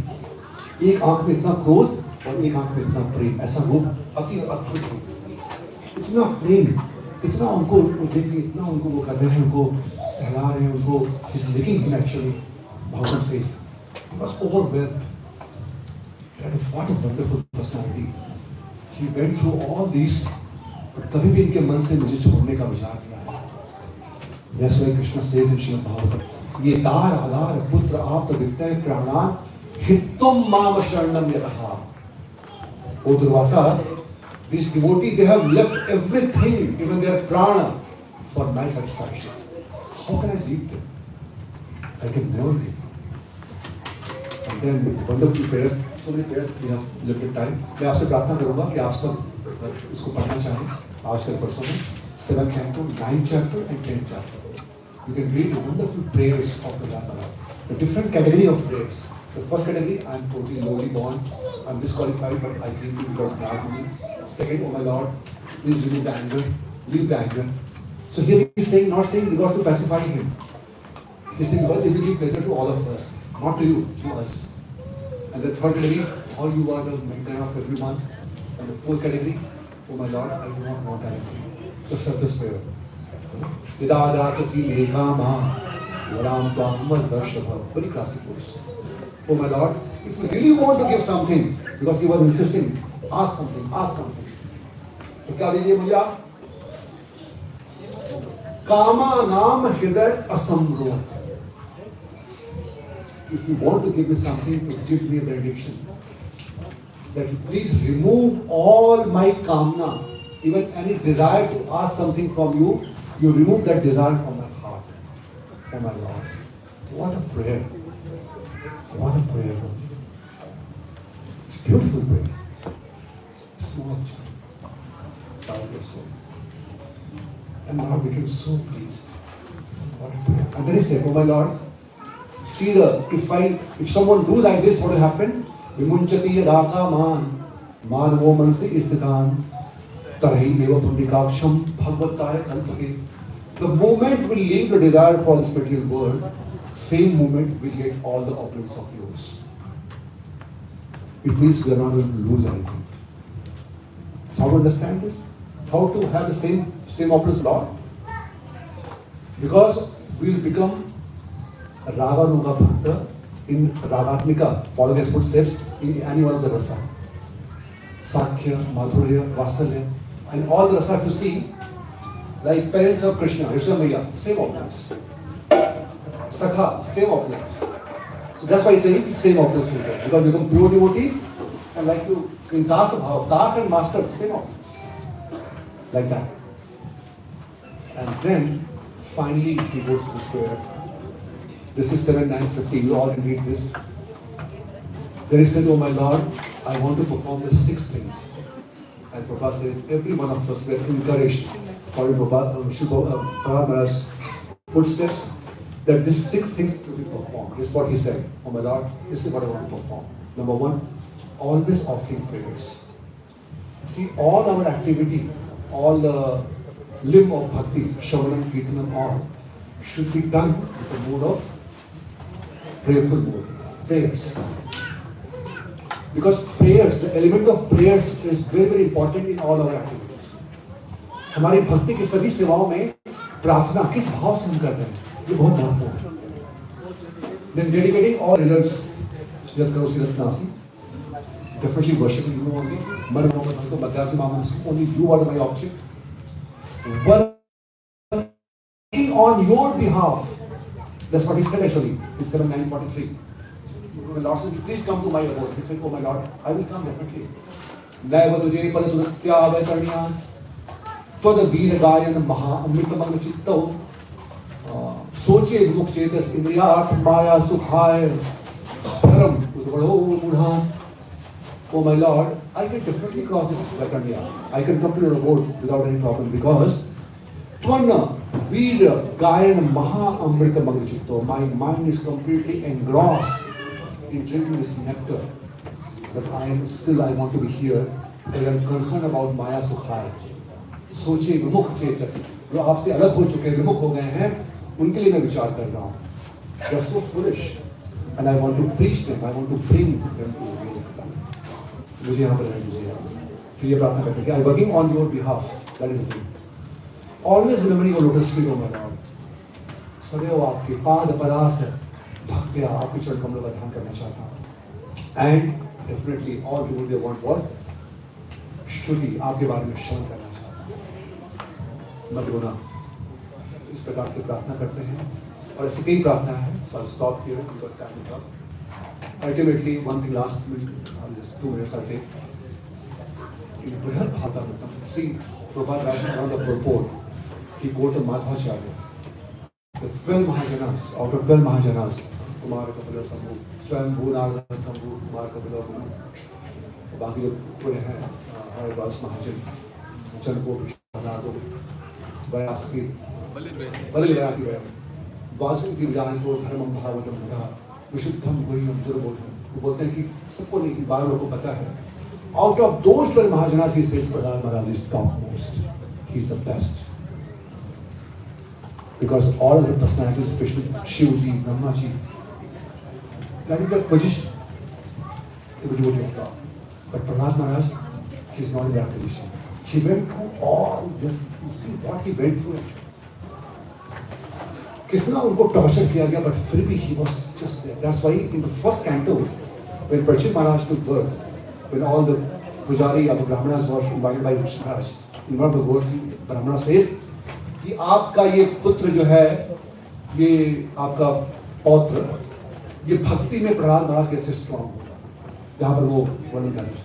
एक आंख में इतना क्रोध और एक आंख में इतना प्रेम, ऐसा वो अति अद्भुत हो, इतना प्रेम, इतना उनको देख के इतना उनको वो कर रहे हैं, उनको सहला रहे हैं, उनको इस लिविंग नेचुरली भागवत से बस overwhelmed. What a wonderful personality. He went through all this, but कभी भी इनके मन से मुझे छोड़ने का विचार नहीं आया। जैसे कृष्ण सेज इन श्रीमद् भागवतम, ये तार आधार पुत्र आप वित्तय प्राणान हितुम माम शरणम यतः। ओ Durvasa, these devotees, they have left everything, even their prana, for my satisfaction. How can I leave them? I can never leave them. And then wonderful prayers, so many prayers we have limited time. मैं आपसे प्रार्थना करूँगा कि आप सब इसको पढ़ना चाहें आज कल परसों में 7th canto, 9th chapter and 10th chapter. You can read wonderful prayers of the Maharaj. The different category of prayers. The first category, I am totally lowly born, I am disqualified, but I came to because of God. Second, oh my Lord, please remove the anger, leave the anger. So here he is saying, not saying because to pacify him. He is saying because it will give pleasure to all of us, not to you, to us. And the third category, how you are the maintainer of everyone. And the fourth category, oh my Lord, I do not want anything. So surface prayer. Didadasasi lekama varam tvam darshabha. Very classic verse. Oh my Lord, if you really want to give something, because he was insisting, ask something, ask something. तो क्या दीजिए मुझे आप? कामा नाम हृदय असमरोध। If you want to give me something, to give me a benediction. That you please remove all my kamna, even any desire to ask something from you, you remove that desire from my heart. Oh my Lord, what a prayer. What a prayer. It's a beautiful prayer. Small child, 5 years old. And Lord became so pleased. What a prayer. And then he said, oh my Lord, see if someone do like this, what will happen? Vimunchati yadaka man wo mansi isthitan tarhi eva punikaksham bhagavataya kalpake. The moment we leave the desire for this material world, same moment we'll get all the opulence of yours. It means we are not going to lose anything. How to understand this? How to have the same opulence, Lord? Because we'll become Raganuga Bhakta in Ragatmika, following his footsteps in any one of the rasa. Sakhya, Madhurya, Vasalya, and all the rasa to see, like parents of Krishna, Yashoda, same opulence. Sakha, same opulence. So that's why he's saying same opulence will get. Because you become pure devotee, and like you in Das Bhav, Das and Master, same opulence. Like that. And then finally he goes to this prayer. This is 7-9-50. You all can read this. Then he said, oh my Lord, I want to perform the 6 things. And Prabhupada says, every one of us were encouraged, following Prabhupada Maharaj's footsteps, that these 6 things to be performed. This is what he said. Oh my Lord, this is what I want to perform. Number 1, always offering prayers. See, all our activity, all the limb of bhaktis, Shravanam, Kirtanam, all, should be done with the mood of prayerful mood. Prayers. Because prayers, the element of prayers is very very important in all our activities. हमारी भक्ति की सभी सेवाओं में प्रार्थना किस भाव से हम करते हैं ये बहुत महत्वपूर्ण है. Then dedicating all results यद करो सिरस्नासी definitely worshiping you only. मन मनोमन भक्तों मध्यासी मामन only you are my object. Working on your behalf. That's what he said actually in 7:9:43. The Lord said, please come to my abode. He said, oh my Lord, I will come definitely. नैव तुझे पद तुदत्यावय करण्यास त्वद वीर गायन महा अमृत मंग चित्तो सोचे मुख चेतस इंद्रियार्थ माया सुखाय धर्म उद्गड़ो मूढ़ान. Oh my Lord, I can definitely cross this Vakarnya. I can come to your abode without any problem because Twana Veer Gayan Maha Amrita Mangrachitto. My mind is completely engrossed in drinking this nectar. But I want to be here because I am concerned about Maya Sukhai. सोचिए विमुख चेतस जो आपसे अलग हो चुके हैं विमुख हो गए हैं उनके लिए मैं विचार कर रहा हूँ. They are so foolish and I want to preach them. I want to bring them to you. मुझे यहाँ पर रहने दीजिए. फिर ये प्रार्थना करते हैं I am working on your behalf. That is the thing. Always remember your lotus feet, oh my Lord. सदैव आपके पाद परास भक्तिया आपके चरण कमलों का ध्यान करना चाहता हूँ. And definitely all people they want what? श्रुति आपके बारे में श्रवण करना चाहता हूँ. मत रोना. इस प्रकार से प्रार्थना करते हैं और ऐसी कई प्रार्थना है. So I'll stop here because time is up. Ultimately, one thing last minute, just 2 minutes I'll take. In Brihad Bhagavatam, see, Prabhupada writing down the purport, he quoted Madhvacharya. The 12 Mahajanas, out of 12 Mahajanas, Kumar Kapila Sambhu, Swayambhu Narada Sambhu, Kumar Kapila Sambhu, बाकी जो पूरे हैं हमारे पास महाजन चनको विश्वनाथ व्यासकी बलिल व्यासकी वासुकी ज्ञान को धर्मम भावतम बुधा विशुद्धम गुह्यम दुर्बोधम. वो बोलते हैं कि सबको नहीं कि 12 लोगों को पता है. Out of those 12 Mahajanas, he says Prahlad Maharaj is topmost. He is the best. Because all of the personalities, especially Shivji, Brahmaji, that is the position, the devotee of God. But Prahlad Maharaj, he is not in that position. He went through all this. You see what he went through. कितना उनको torture किया गया, but फिर भी he was just there. That's why in the first canto, when Parikshit Maharaj took birth, when all the Pujari or the Brahmanas were invited by Rishi Maharaj, in one of the verses, Brahmana says कि आपका ये पुत्र जो है, ये आपका पौत्र, ये भक्ति में प्रहलाद महाराज कैसे स्ट्रॉन्ग होगा. जहाँ पर वो वर्णन करेंगे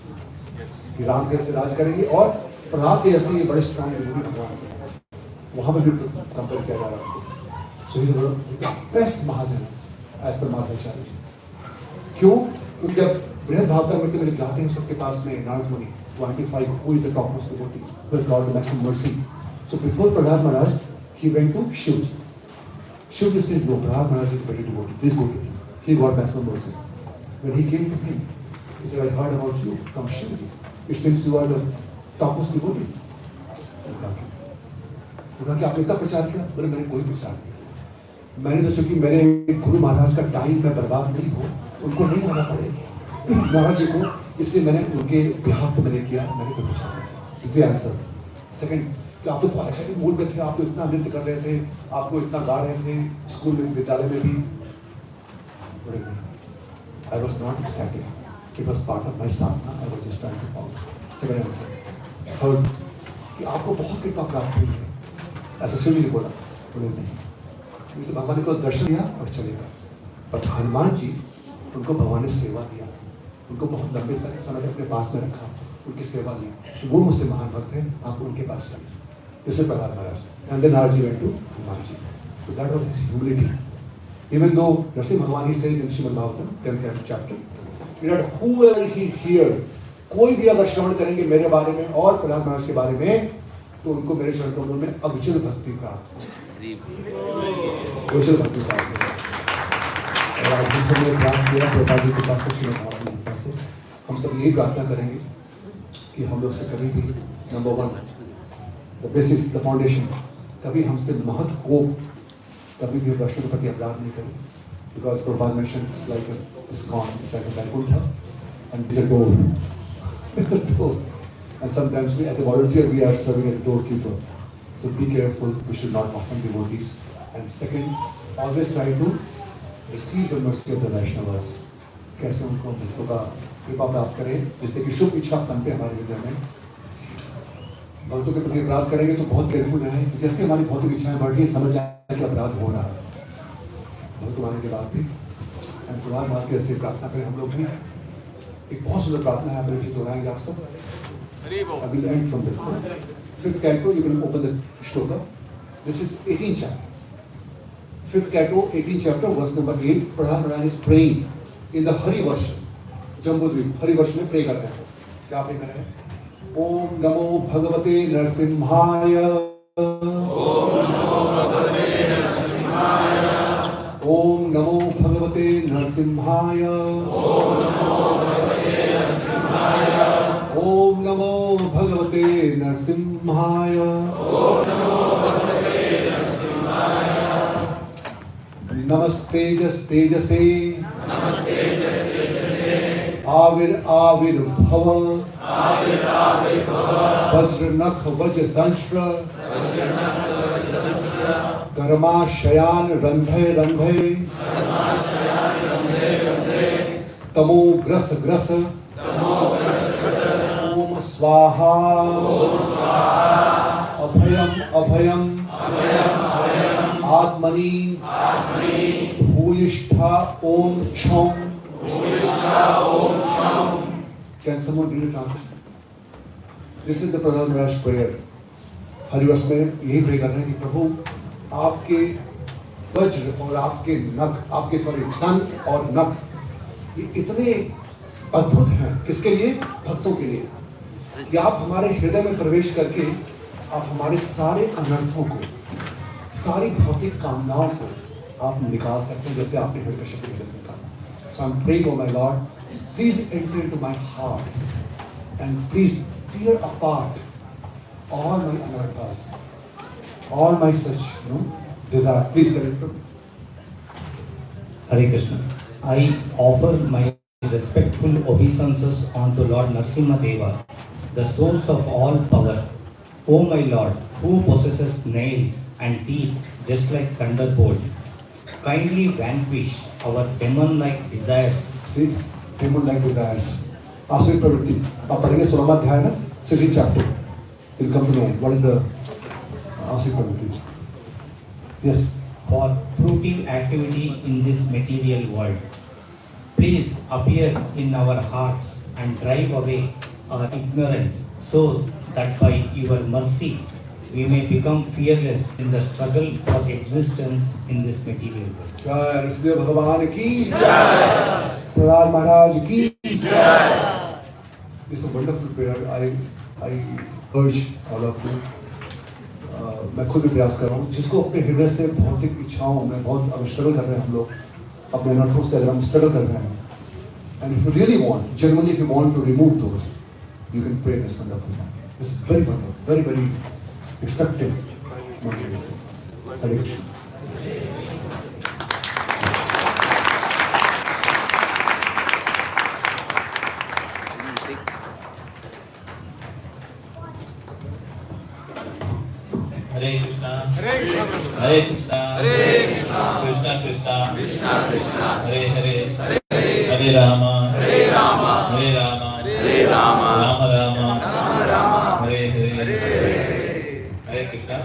कि राम कैसे राज करेंगे और प्रहलाद के ऐसे ये बड़े स्ट्रॉन्ग विरोधी भगवान वहाँ पर भी कंपेयर किया जा रहा है. So he's the best Mahajanas as per Madhvacharya. क्यों? क्योंकि जब बृहद भागवत में जाते हैं सबके पास में नारद मुनि to identify who is the topmost devotee, who has got the maximum mercy. So before Prahlad Maharaj, he went to Shivji. Shivji said, no, Prahlad Maharaj is better devotee. Please go to him. He got maximum mercy. When he came to him, he said, I heard about you from Shivji. It seems you are the topmost devotee. कहा कि आपने इतना प्रचार किया. बोले मैंने कोई प्रचार नहीं. मैंने तो चूंकि मेरे गुरु महाराज का टाइम में बर्बाद नहीं हो, उनको नहीं आना पड़े महाराज जी को, इसलिए मैंने उनके बिहाफ पे मैंने किया. मैंने तो प्रचार किया. Is the answer. सेकंड, कि आप तो बहुत एक्साइटेड मूड में थे, आप तो इतना नृत्य कर रहे थे, आपको इतना गा रहे थे स्कूल में, विद्यालय में भी. I was not excited. It was part of my sadhana. I was just trying to follow. Second answer. Third, कि आपको बहुत कृपा प्राप्त हुई है, ऐसा शिव ने बोला. बोले नहीं, तो भगवान ने को दर्शन दिया और चले गए. पर हनुमान जी, उनको भगवान ने सेवा दिया, उनको बहुत लंबे समय तक अपने पास में रखा, उनकी सेवा ली. वो मुझसे महान भक्त हैं, आप उनके पास जाइए. This is Prahlad Maharaj. And then Narad ji went to Hanumanji. So that was his humility. Even though Narasimha Bhagwan, he says in Srimad Bhagavatam, 10th chapter, that whoever he hear, कोई भी अगर श्रवण करेंगे मेरे बारे में और प्रहलाद महाराज के बारे में, तो उनको मेरे चरण कमलों में अविचल भक्ति प्राप्त हो. अविचल भक्ति प्राप्त हो. और आज हम सब ने प्रयास किया प्रभुपाद जी के पास से, श्रीमद् भागवत के पास से, हम सब यही प्रार्थना करेंगे कि हम लोग से कभी भी number 1 the basis, the foundation, कभी हमसे महत्व को कभी भी वैष्णव के प्रति अपराध नहीं करें. Because Prabhupada mention it's like ISKCON, it's like a Vaikuntha. and there's a door. There's a door. And sometimes we, as a volunteer, we are serving as a doorkeeper. So be careful, we should not offend devotees. And second, always try to receive the mercy of the Vaishnavas. कैसे उनको भक्तों का कृपा प्राप्त करें, जिससे कि शुभ इच्छा पनपे हमारे हृदय में। भक्तों के प्रति अपराध करेंगे तो बहुत केयरफुल रहें, जैसे हमारी भौतिक इच्छाएं बढ़ रही है समझ आए कि अपराध हो रहा है। भक्त आने के बाद भी कुमार माँ की ऐसे प्रार्थना करें हम लोग भी। एक बहुत सुंदर प्रार्थना है, अपने दोहराएंगे आप सब। I will end from this. Fifth canto, you can open the shloka. This is 18th chapter. Fifth canto, 18th chapter, verse number 8. Prahlad Maharaj is praying in the Hari Varsha. Jambudvip, Hari Varsha में pray कर रहे हैं। क्या pray कर रहे हैं? ओम नमो भगवते नरसिम्हाय। ओम नमो भगवते नरसिम्हाय। ओम नमो भगवते नरसिम्हाय। नमस्तेजस्तेजसे आविर्भव वज्रनख वज्रदंष्ट्र कर्माशयान रंभे रंभे तमो ग्रस ग्रस ओम स्वाहा अभयम अभयम आत्मनि भूयिष्ठा ओम क्षम। Can someone read the translation? This is the Prahlad Maharaj prayer. Harivansh में यही प्रे कर रहे हैं कि प्रभु आपके वज्र और आपके नख, आपके सॉरी दंत और नख, ये इतने अद्भुत हैं। किसके लिए? भक्तों के लिए। कि आप हमारे हृदय में प्रवेश करके आप हमारे सारे अनर्थों को, सारी भौतिक कामनाओं को आप निकाल सकते हैं, जैसे आपने हिरण्यकश्यप के हृदय से निकाला। So I'm praying, oh my Lord, please enter into my heart and please tear apart all my anarthas, all my such desire. Please get it. Hare Krishna. I offer my respectful obeisances unto Lord Narasimha Deva, the source of all power. O my Lord, who possesses nails and teeth just like thunderbolts, kindly vanquish our demon-like desires. See, demon-like desires. Asuri pravritti. आप पढ़ेंगे 16वां अध्याय ना, 16th chapter. You'll come to know what is the asuri pravritti. Yes. For fruitive activity in this material world, please appear in our hearts and drive away our ignorance, so that by your mercy we may become fearless in the struggle for existence in this material world. जय ऋषिदेव भगवान की जय, प्रहलाद महाराज की जय। This is a wonderful prayer. I urge all of you. मैं खुद भी प्रयास कर रहा हूँ, जिसको अपने हृदय से भौतिक इच्छाओं में बहुत अगर स्ट्रगल कर रहे हैं हम लोग, अपने अनर्थों से अगर हम स्ट्रगल कर रहे हैं, and if you really want, genuinely if you want to remove those, you can pray this wonderful mantra. It's very wonderful, very very effective mantra. Hare Krishna. Hare Krishna, Hare Krishna, Hare Krishna, Krishna Krishna, Krishna Krishna, Hare Hare, Hare Rama, Hare Rama, Hare Rama, Hare Rama, Rama Rama, Rama Rama, Hare Hare, Hare Krishna.